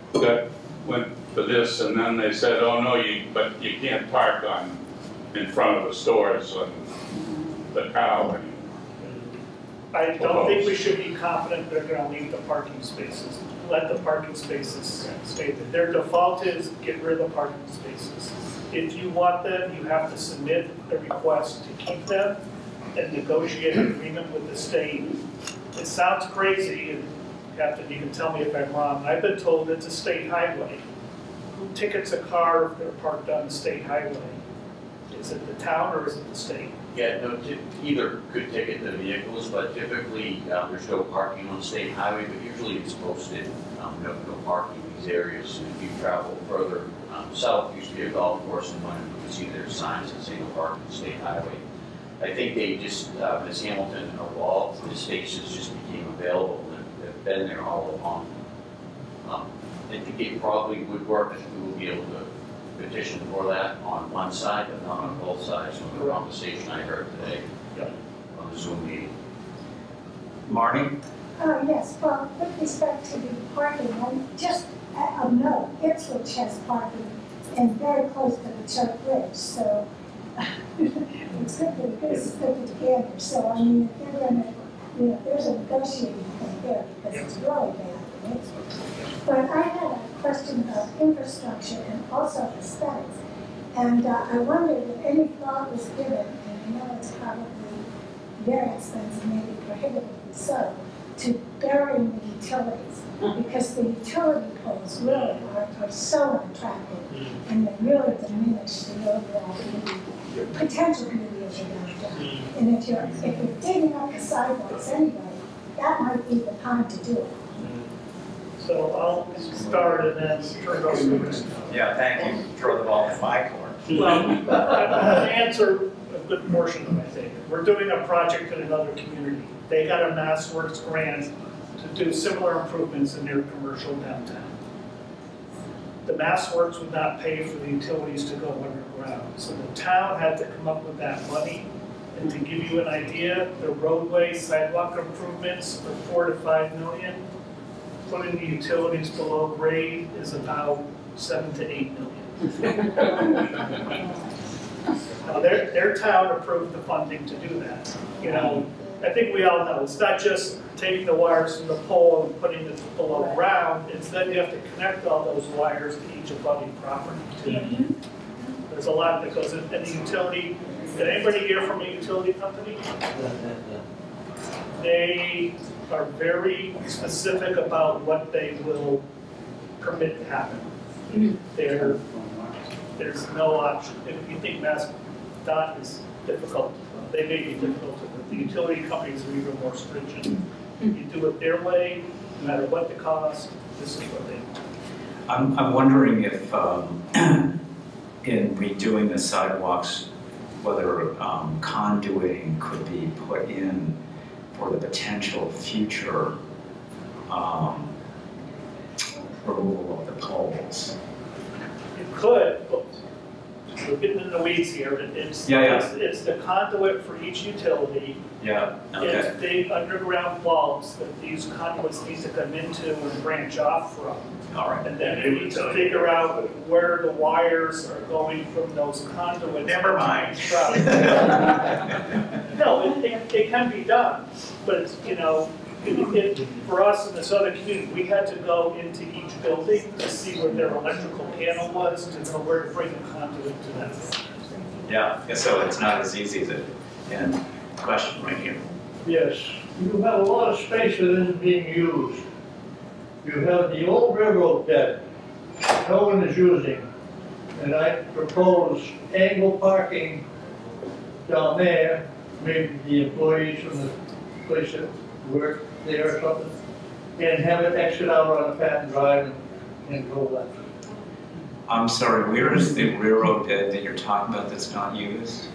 for this and then they said, oh no, but you can't park in front of the stores on the cow. I don't think we should be confident they're gonna leave the parking spaces. Let the parking spaces stay there. Their default is get rid of the parking spaces. If you want them, you have to submit a request to keep them and negotiate an agreement with the state. It sounds crazy, and Captain, you can tell me if I'm wrong. I've been told it's a state highway. Who tickets a car if they're parked on the state highway? Is it the town or is it the state? Yeah, no, either could ticket the vehicles, but typically there's no parking on the state highway, but usually it's posted, no parking in these areas. If you travel further south, used to be a golf course, and when you see their signs that say no parking on the state highway. I think they just, Ms. Hamilton evolved, the spaces just became available, and been there all along. I think it probably would work if we would be able to petition for that on one side, but not on both sides, from the conversation I heard today on the Zoom meeting. Marty? Yes, well, with respect to the parking, just a note, Ipswich has parking and very close to the Church Bridge, so it's good to together. So I mean, if they're gonna, there's a negotiating point there because it's really bad in Ipswich. But I had a question about infrastructure and also aesthetics, and I wondered if any thought was given, and I know it's probably very expensive, maybe prohibitively so, to burying the utilities, because the utility poles really are so unattractive, and they really diminish the overall beauty, potential beauty of the downtown. And if you're digging up the sidewalks anyway, that might be the time to do it. So I'll start and then turn it over to Chris. Yeah, thank you. Throw the ball in my court. Well, I'm gonna answer a good portion of it, I think. We're doing a project in another community. They got a MassWorks grant to do similar improvements in their commercial downtown. The MassWorks would not pay for the utilities to go underground. So the town had to come up with that money. And to give you an idea, the roadway sidewalk improvements are 4 to 5 million. Putting the utilities below grade is about 7 to 8 million. Now, their town approved the funding to do that. I think we all know, it's not just taking the wires from the pole and putting it below ground, it's then you have to connect all those wires to each abutting property too. There's a lot that goes in, and the utility, did anybody hear from a utility company? They are very specific about what they will permit to happen. There's no option. If you think MassDOT is difficult, they may be difficult, but the utility companies are even more stringent. You do it their way, no matter what the cost, this is what they do. I'm wondering if in redoing the sidewalks, whether conduiting could be put in for the potential future removal of the poles. You could, but we're getting in the weeds here. It's the conduit for each utility. Yeah, okay. It's big underground bulbs that these conduits need to come into and branch off from. All right. And then we need to figure out where the wires are going from those conduits. Never mind. No, it can be done, but it's, for us in this other community, we had to go into each building to see where their electrical panel was, to know where to bring the conduit to them. Yeah, so it's not as easy as it, and question right here. Yes, you have a lot of space that isn't being used. You have the old railroad bed, no one is using, and I propose angle parking down there, maybe the employees from the place that work there or something, and have it exit out on Patton Drive and go left. I'm sorry, where is the railroad bed that you're talking about that's not used?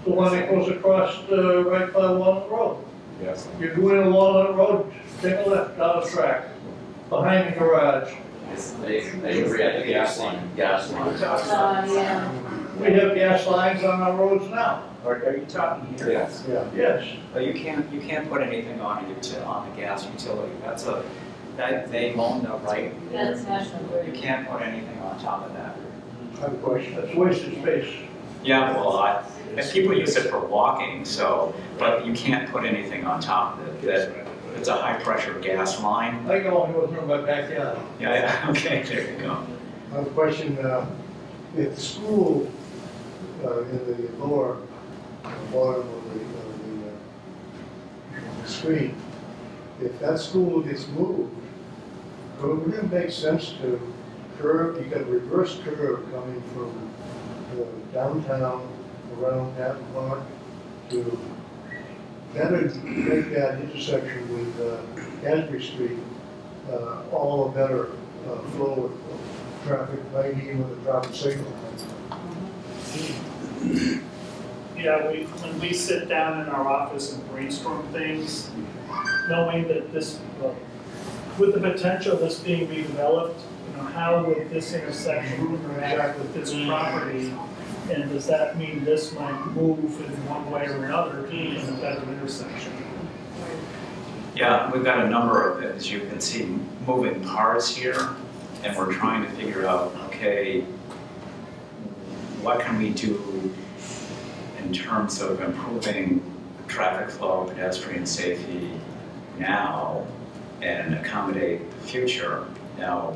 The one that goes across right by Walnut Road. Yes. You go in Walnut Road, take a left down the track, behind the garage. They agree at the gas line. Yeah. We have gas lines on our roads now. Are you talking here? Yes. Yes. But you can't put anything on the gas utility. They own the right. That's National Grid. You can't put anything on top of that. I have a question. That's wasted space. Yeah, well, and people use it for walking, but you can't put anything on top of it. It's a high pressure gas line. I go and go through my backyard. Yeah, okay, there you go. I have a question. If the school in the lower bottom of the screen, if that school gets moved, would it make sense to curve? You got a reverse curve coming from downtown around Patton Park to better make that intersection with Asbury Street all a better flow of traffic, maybe even with a traffic signal. Yeah, when we sit down in our office and brainstorm things, knowing that this, with the potential of this being redeveloped, how would this intersection interact with this property? And does that mean this might move in one way or another to become a better intersection? Yeah, we've got a number of, as you can see, moving parts here, and we're trying to figure out, okay, what can we do in terms of improving traffic flow, pedestrian safety now, and accommodate the future. Now,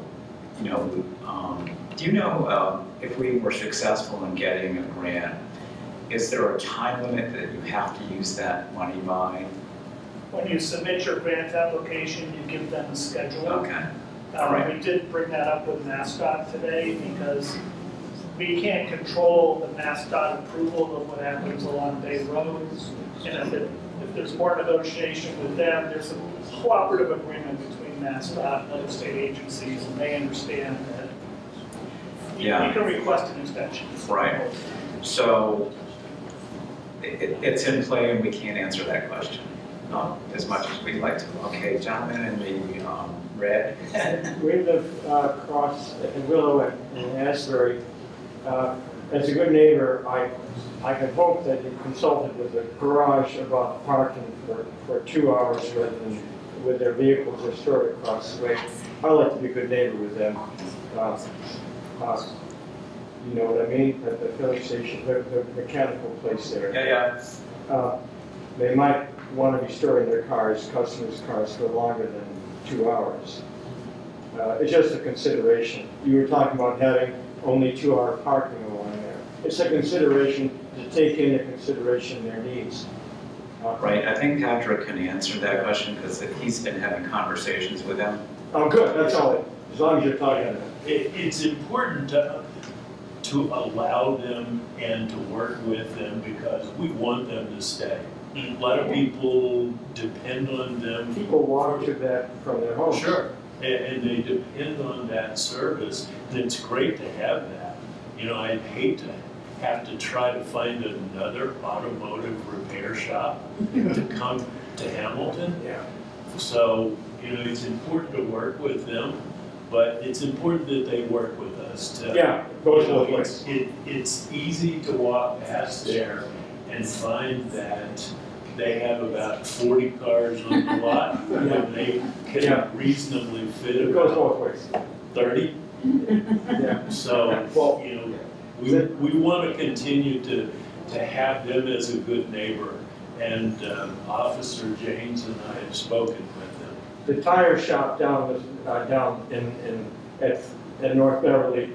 do you know if we were successful in getting a grant, is there a time limit that you have to use that money by? When you submit your grant application, you give them a schedule. Okay. All right. We did bring that up with MassDOT today because we can't control the MassDOT approval of what happens along Bay roads. And if there's more negotiation with them, there's a cooperative agreement between MassDOT and other state agencies, and they understand that you can request an extension. Right. So it's in play, and we can't answer that question as much as we'd like to. Okay, gentlemen in the red. We live across in Willow and Asbury. As a good neighbor, I can hope that you consulted with the garage about parking for 2 hours rather than with their vehicles are stored across the way. I like to be a good neighbor with them. You know what I mean? At the filling station, the mechanical place there. Yeah. They might want to be storing their cars, customers' cars, for longer than 2 hours. It's just a consideration. You were talking about having only 2-hour parking along there. It's a consideration to take into consideration their needs. Right, I think Patrick can answer that question because he's been having conversations with them. Oh, good, that's all. As long as you're talking about it. It's important to allow them and to work with them because we want them to stay. A lot of people depend on them. People walk to that from their homes. Sure. And they depend on that service, and it's great to have that. I'd hate to have to try to find another automotive repair shop to come to Hamilton. Yeah. So, it's important to work with them, but it's important that they work with us too. Yeah, both ways. It's easy to walk past there and find that they have about 40 cars on the lot, and they can reasonably fit It goes both ways. 30. Yeah. So, we want to continue to have them as a good neighbor, and Officer James and I have spoken with them. The tire shop down at North Beverly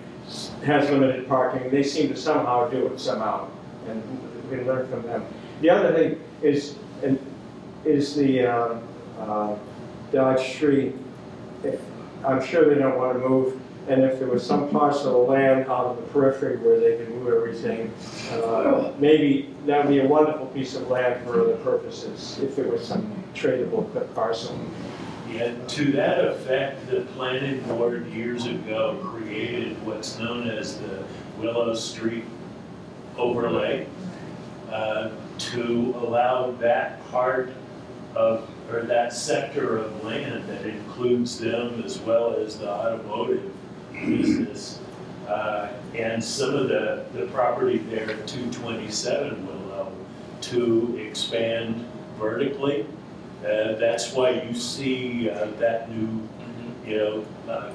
has limited parking. They seem to somehow do it somehow, and we can learn from them. The other thing is the Dodge Street. I'm sure they don't want to move, and if there was some parcel of land out of the periphery where they could move everything, maybe that would be a wonderful piece of land for other purposes, if there was some tradable parcel. Yeah, to that effect, the planning board years ago created what's known as the Willow Street overlay to allow that part of, or that sector of land that includes them as well as the automotive business and some of the property there at 227 Willow to expand vertically. That's why you see that new,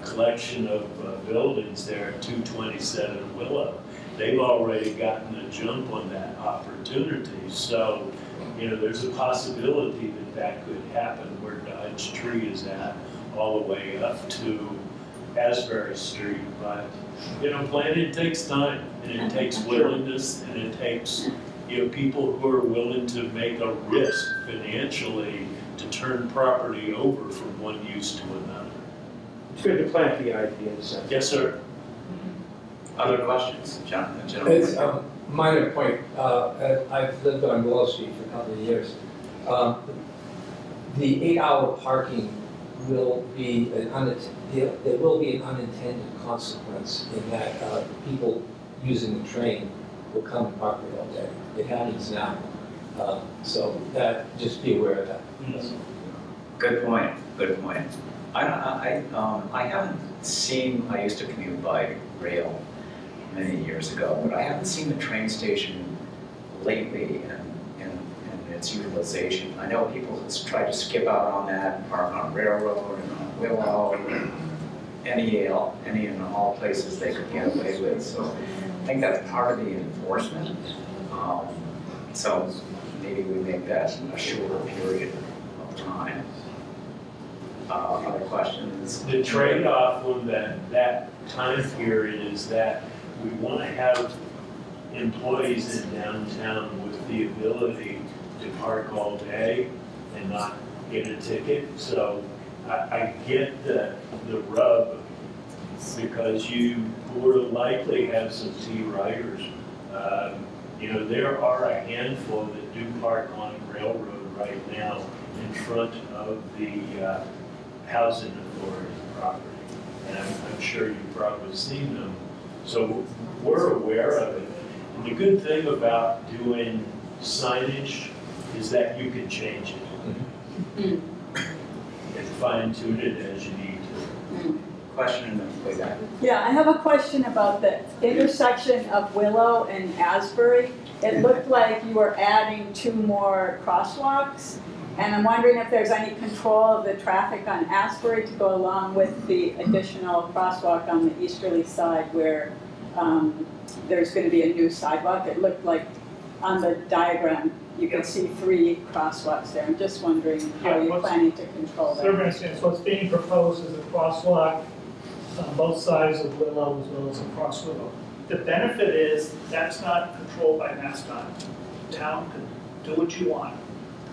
collection of buildings there at 227 Willow. They've already gotten a jump on that opportunity. So, there's a possibility that could happen where Dodge Tree is at, all the way up to Asbury Street. But, planning takes time, and it takes willingness, and it takes, people who are willing to make a risk financially to turn property over from one use to another. It's good to plant the idea in a sense. Yes, sir. Other questions? Gentlemen? It's a minor point. I've lived on Willow Street for a couple of years. The 8-hour parking will be there will be an unintended consequence in that people using the train will come and park there all day. It happens now. So just be aware of that. Good point, good point. I haven't seen, I used to commute by rail many years ago, but I haven't seen the train station lately in its utilization. I know people try to skip out on that and park on Railroad and on Willow, and any and all places they could get away with. So I think that's part of the enforcement. So maybe we make that a shorter period of time. Other questions? The trade-off on that time period is that we want to have employees in downtown with the ability to park all day and not get a ticket. So I get the rub, because you would likely have some T-riders. You know, there are a handful that do park on Railroad right now in front of the Housing Authority property. And I'm sure you've probably seen them. So we're aware of it. And the good thing about doing signage is that you can change it. And fine tune it as you need to. Question in the way back. Yeah, I have a question about the intersection of Willow and Asbury. It looked like you were adding 2 more crosswalks, and I'm wondering if there's any control of the traffic on Asbury to go along with the additional crosswalk on the easterly side where there's going to be a new sidewalk. It looked like on the diagram you can see 3 crosswalks there. I'm just wondering how you're planning to control that. So what's being proposed is a crosswalk on both sides of Willow as well as across Willow. The benefit is that's not controlled by MassDOT. The town can do what you want.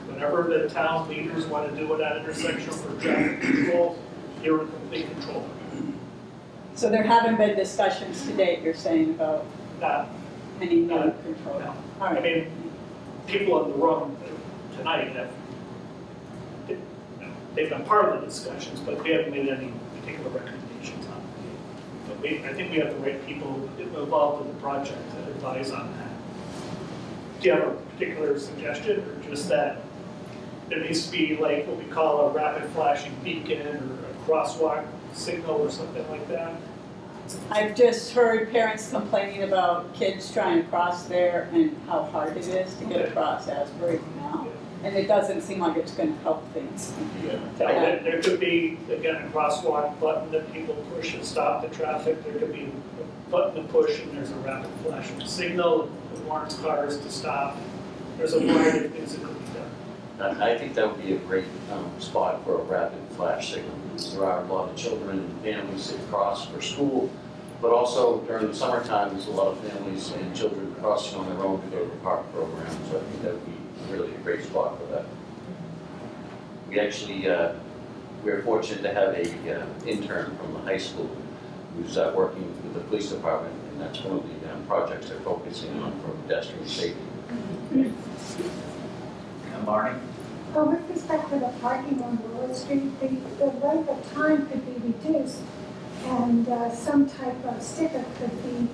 Whenever the town leaders want to do at that intersection for traffic control, you're in complete control. So there haven't been discussions to date, you're saying, about any new control? No. All right. I mean, people in the room tonight have, they've been part of the discussions, but we haven't made any particular recommendations on it. But I think we have the right people involved in the project to advise on that. Do you have a particular suggestion, or just that there needs to be like what we call a rapid flashing beacon or a crosswalk signal or something like that? I've just heard parents complaining about kids trying to cross there and how hard it is to get across Asbury now. And it doesn't seem like it's going to help things. There could be, again, a crosswalk button that people push and stop the traffic. There could be a button to push and there's a rapid flashing signal that warns cars to stop. There's a variety of things that could be done. I think that would be a great spot for a rapid flash signal. There are a lot of children and families that cross for school, but also during the summertime, there's a lot of families and children crossing on their own to go to the park program. So I think that would be really a great spot for that. We actually, we're fortunate to have a intern from the high school who's working with the police department, and that's one of the projects they're focusing on for pedestrian safety. Barney? With respect to the parking on Willow Street, the length of time could be reduced, and some type of sticker could be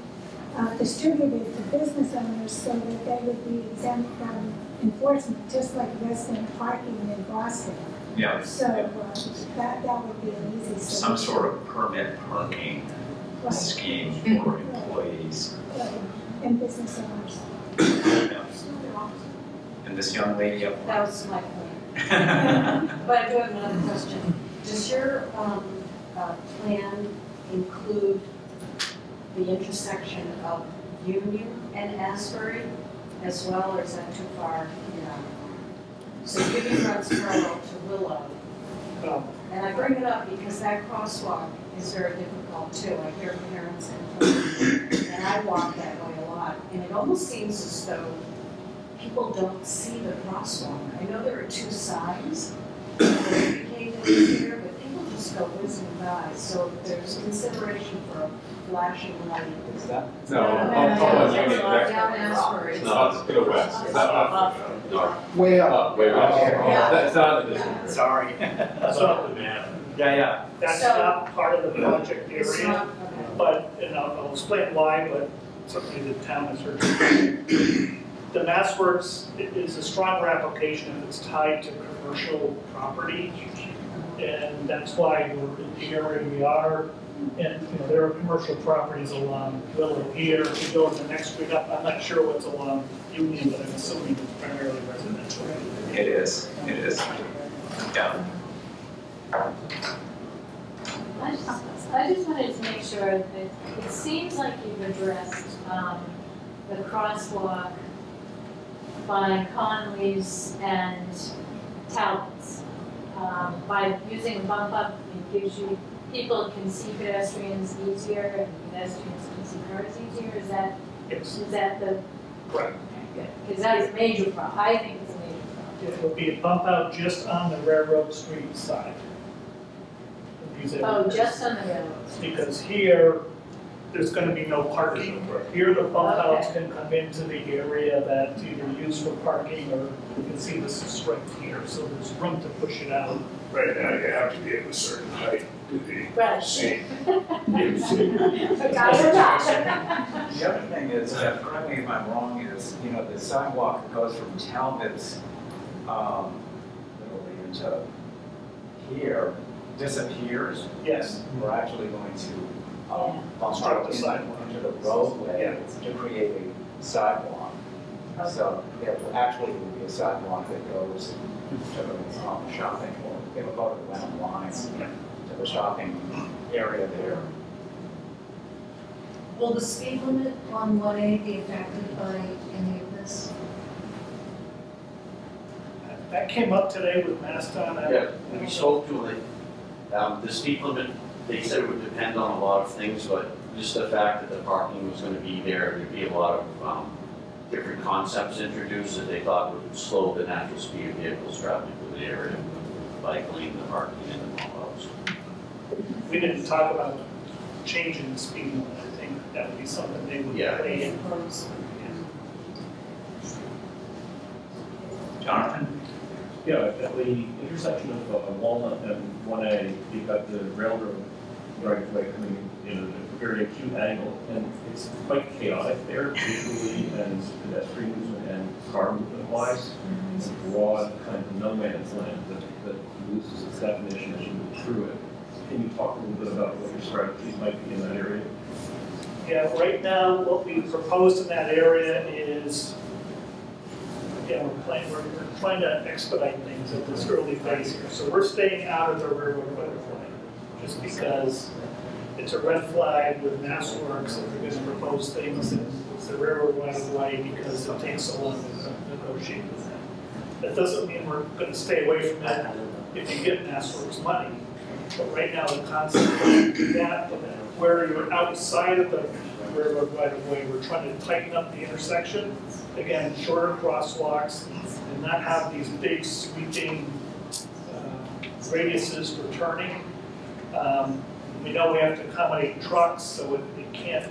distributed to business owners so that they would be exempt from enforcement, just like resident parking in Boston. Yeah. So that would be an easy solution. Some sort of permit parking scheme for employees. And business owners. Yeah. And this young lady up That was my point. But I do have another question. Does your plan include the intersection of Union and Asbury as well, or is that too far? Yeah. So Union runs parallel to Willow. And I bring it up because that crosswalk is very difficult too. I hear parents and I walk that way a lot. And it almost seems as though people don't see the crosswalk. I know there are 2 signs that are indicated here, but people just go whizzing by. So if there's consideration for a flashing light. Is that? Down Asbury. It's not to the west. It's not Way up. way up. Yeah. That's not the distance. Sorry. That's not the map. Yeah. That's So- not part of the project It's area, not, okay. but, and I'll explain why, but certainly the town is urging. the MassWorks is a stronger application if it's tied to commercial property. And that's why we're in the area we are. And, you know, there are commercial properties along Willow here. If you go to the next street up, I'm not sure what's along Union, but I'm assuming it's primarily residential. It is. Yeah. I just wanted to make sure that it seems like you've addressed the crosswalk by Conley's and Talbot's. By using a bump up, it gives you, people can see pedestrians easier and pedestrians can see cars easier. Is that, yes. Is that the? Correct. Good, because that is a major problem. I think it's a major problem. It will be a bump out just on the Railroad Street side. Oh, just on the railroad. Because here, there's going to be no parking. Here, the bump outs can come into the area that's either used for parking, or you can see this is strength here, so there's room to push it out. Right now, you have to be at a certain height to be seen. The other thing is, correct me if I'm wrong, is, you know, the sidewalk that goes from Talbot's literally into here disappears. Yes. We're actually going to bump Strike out the sidewalk into the roadway to create a sidewalk. So there will actually be a sidewalk that goes to the shopping, or it'll go to the Round Lines, to the shopping area there. Will the speed limit on 1A be affected by any of this? That came up today with MassDOT. Yeah, we spoke to it. The speed limit, they said it would depend on a lot of things, but just the fact that the parking was going to be there, there'd be a lot of different concepts introduced that they thought would slow the natural speed of vehicles traveling through the area, bike lane, the parking, and the bump outs. We didn't talk about changing the speed limit. I think that would be something they would pay in. Jonathan? Yeah, at the intersection of Walnut and 1A, you've got the railroad right of way coming in a very acute angle, and it's quite chaotic there, visually and pedestrians and car movement wise. It's a broad kind of no man's land that loses its definition as you move through it. Can you talk a little bit about what your strategies might be in that area? Yeah, right now, what we proposed in that area is, again, we're trying to expedite things at this early phase here. So we're staying out of the railroad right of way, just because it's a red flag with MassWorks that they're going to propose things and it's the railroad right of way because it takes so long to negotiate with them. That doesn't mean we're going to stay away from that if you get MassWorks money. But right now, the concept of that, where you're outside of the railroad right of way, we're trying to tighten up the intersection. Again, shorter crosswalks and not have these big sweeping radiuses for turning. We know we have to accommodate trucks, so it can't,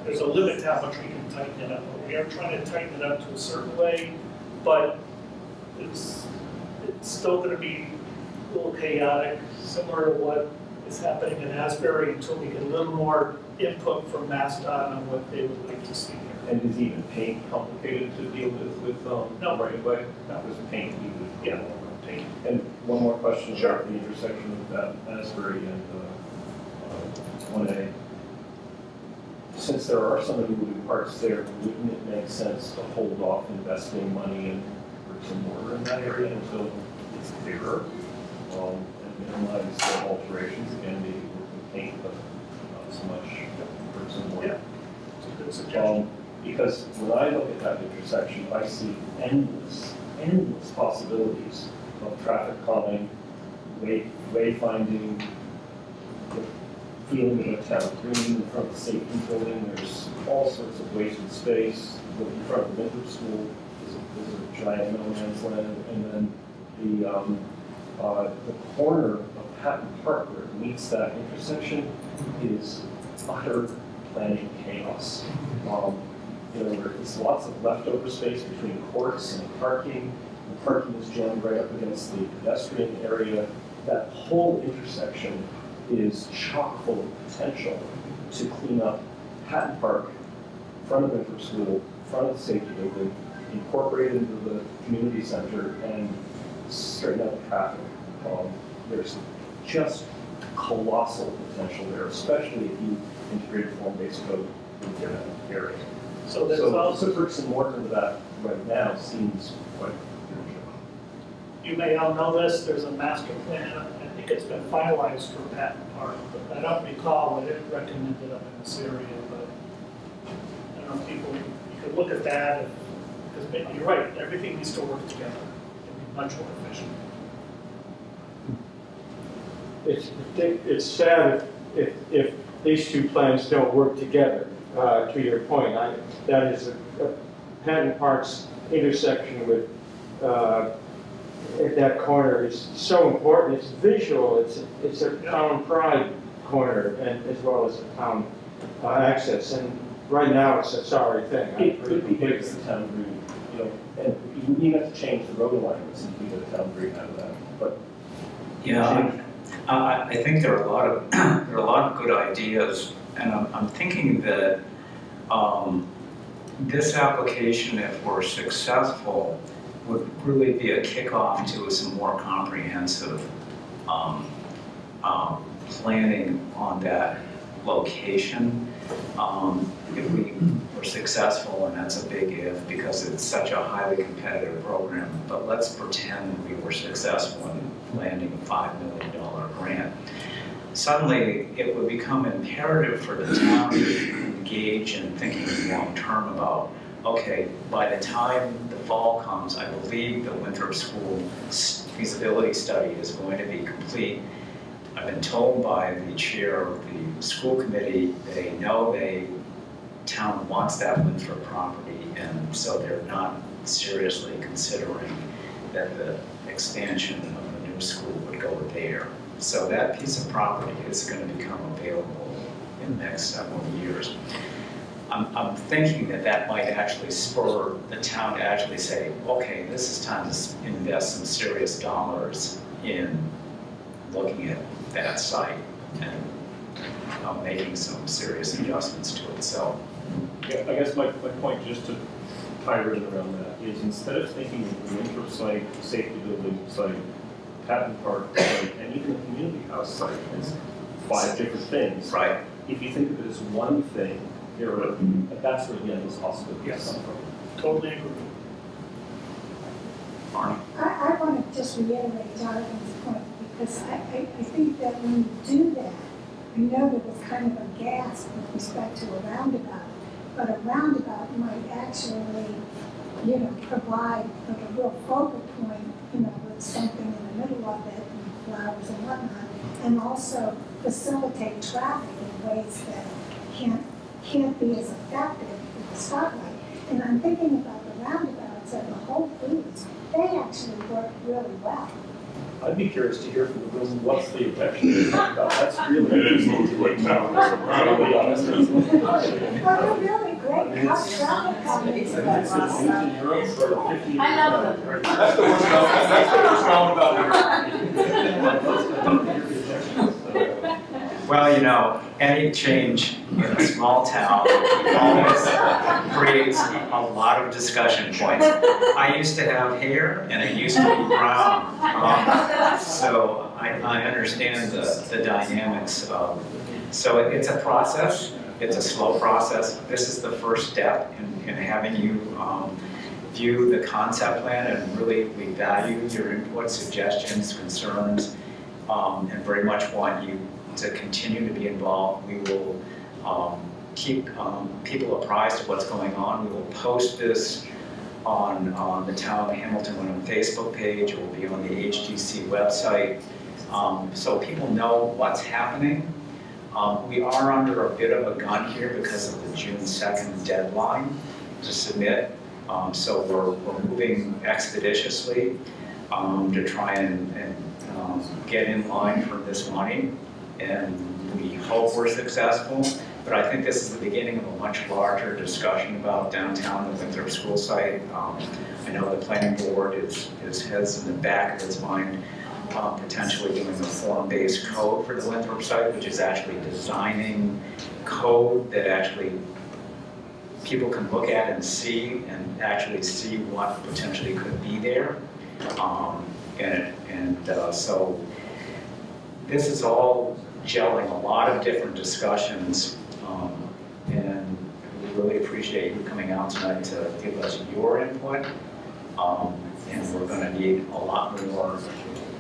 there's a limit to how much we can tighten it up. But we are trying to tighten it up to a certain way, but it's still going to be a little chaotic, similar to what is happening in Asbury, until we get a little more input from MassDOT on what they would like to see here. And is even paint complicated to deal with no. right of way? No. There's paint needed. Yeah, paint. And one more question Sure. about the intersection of that Asbury and 1A. Since there are some of the moving parts there, wouldn't it make sense to hold off investing money in bricks and mortar in that area until it's clearer? And minimize the alterations, again, maybe with the paint, but not so much bricks and mortar. Yeah, it's a good suggestion. Because when I look at that intersection, I see endless possibilities of traffic calming, wayfinding, the feeling of a town green in front of the safety building. There's all sorts of wasted space. In front of the Winthrop School is a giant no man's land, and then the corner of Patton Park where it meets that intersection is utter planning chaos. There's lots of leftover space between courts and parking. The parking is jammed right up against the pedestrian area. That whole intersection is chock full of potential to clean up Patton Park, front of Winthrop School, front of the safety building, incorporate into the community center and straighten out the traffic. There's just colossal potential there, especially if you integrate form-based code into that area. So there's also, to put some more into that right now seems quite you may all know this, there's a master plan, I think it's been finalized for Patton Park, but I don't recall what it recommended up in this area, but I don't know, people, you could look at that, because you're right, everything needs to work together, and be much more efficient. It's sad if these two plans don't work together, to your point. That is a Patton Park's intersection with at that corner is so important. It's visual. It's a town pride corner, and as well as a town access. And right now, it's a sorry thing. It could be big as the town green, you know, and you need not to change the road alignments and keep the town green out of that. But yeah, I think there are a lot of good ideas, and I'm thinking that this application, if we're successful, would really be a kickoff to some more comprehensive planning on that location. If we were successful, and that's a big if because it's such a highly competitive program, but let's pretend we were successful in landing a $5 million grant. Suddenly, it would become imperative for the town to engage in thinking long-term about, okay, by the time the fall comes, I believe the Winthrop School feasibility study is going to be complete. I've been told by the chair of the school committee, they know town wants that Winthrop property, and so they're not seriously considering that the expansion of the new school would go there. So that piece of property is going to become available in the next several years. I'm thinking that might actually spur the town to actually say, okay, this is time to invest some serious dollars in looking at that site and making some serious adjustments to it. So, yeah, I guess my point, just to tie it around that, is instead of thinking of the Winthrop site, the safety building site, Patton Park site, and even the community house site as 5 different things. Right. If you think of it as one thing, that's where the endless possibilities come from. Totally agree. I want to just reiterate Jonathan's point, because I think that when you do that, I know there was kind of a gasp with respect to a roundabout, but a roundabout might actually, provide like a real focal point, with something in the middle of it, and flowers and whatnot, and also facilitate traffic in ways that can't be as effective with the spotlight. And I'm thinking about the roundabouts at the Whole Foods. They actually work really well. I'd be curious to hear from the room what's the objection about. That's really interesting to take down. Well, they're really great. Traffic companies. I love them. That's the worst roundabout. Well, any change in a small town always creates a lot of discussion points. I used to have hair, and it used to be brown. So I understand the dynamics of. So it's a process. It's a slow process. This is the first step in having you view the concept plan, and really we value your input, suggestions, concerns, and very much want you to continue to be involved. We will keep people apprised of what's going on. We will post this on the Town of Hamilton Wyndham Facebook page. It will be on the HDC website, so people know what's happening. We are under a bit of a gun here because of the June 2nd deadline to submit. So we're moving expeditiously to try and get in line for this money. And we hope we're successful, but I think this is the beginning of a much larger discussion about downtown, the Winthrop School site. I know the planning board has in the back of its mind potentially doing a form-based code for the Winthrop site, which is actually designing code that actually people can look at and see, and actually see what potentially could be there. So this is all gelling a lot of different discussions, and we really appreciate you coming out tonight to give us your input. And we're going to need a lot more,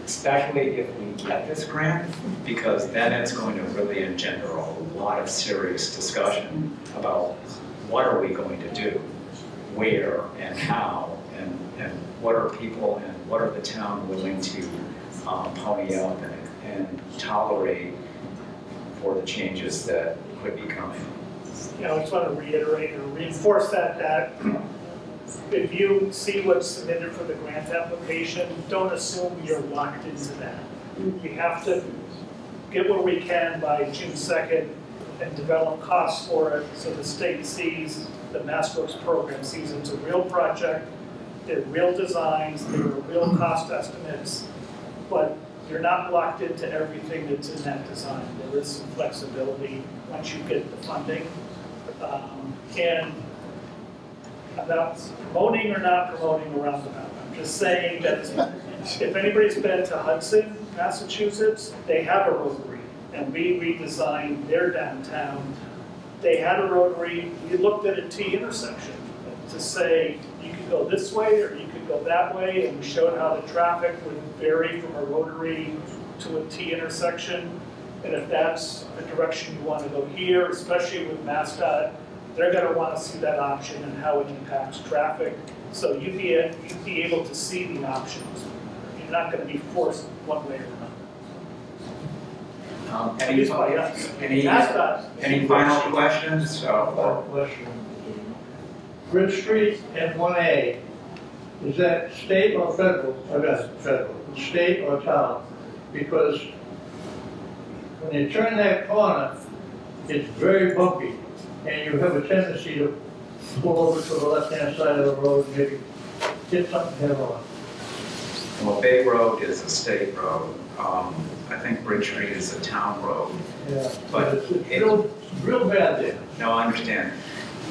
especially if we get this grant, because then it's going to really engender a lot of serious discussion about what are we going to do, where and how, and what are people and what are the town willing to pony up and tolerate for the changes that could be coming. Yeah, I just want to reiterate or reinforce that if you see what's submitted for the grant application, don't assume you're locked into that. You have to get what we can by June 2nd and develop costs for it so the state sees, the MassWorks program sees it's a real project, they're real designs, there are real cost estimates, but you're not locked into everything that's in that design. There is some flexibility once you get the funding. And about promoting or not promoting a roundabout, I'm just saying that if anybody's been to Hudson, Massachusetts, they have a rotary, and we redesigned their downtown. They had a rotary. We looked at a T intersection to say you could go this way or you could go that way, and we showed how the traffic would vary from a rotary to a T intersection. And if that's the direction you want to go here, especially with MassDOT, they're going to want to see that option and how it impacts traffic. So you'd be able to see the options. You're not going to be forced one way or another. Any final questions? Question. Bridge Street and 1A, is that state or federal? I guess federal. State or town? Because when you turn that corner, it's very bumpy, and you have a tendency to pull over to the left-hand side of the road and maybe hit something head on. Well, Bay Road is a state road. I think Bridge Street is a town road. Yeah, but it's real bad there. No, I understand.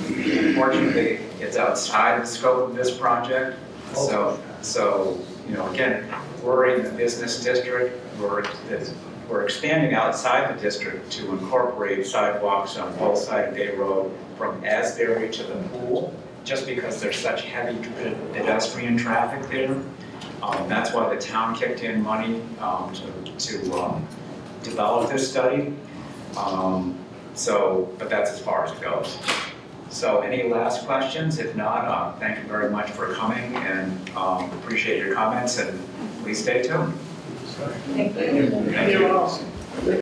Unfortunately, it's outside the scope of this project. Okay. So you know, again, we're in the business district. We're expanding outside the district to incorporate sidewalks on both sides of Bay Road from Asbury to the pool, just because there's such heavy pedestrian traffic there. That's why the town kicked in money to develop this study. But that's as far as it goes. So any last questions? If not, thank you very much for coming, and appreciate your comments, and please stay tuned. Thank you. Thank you all.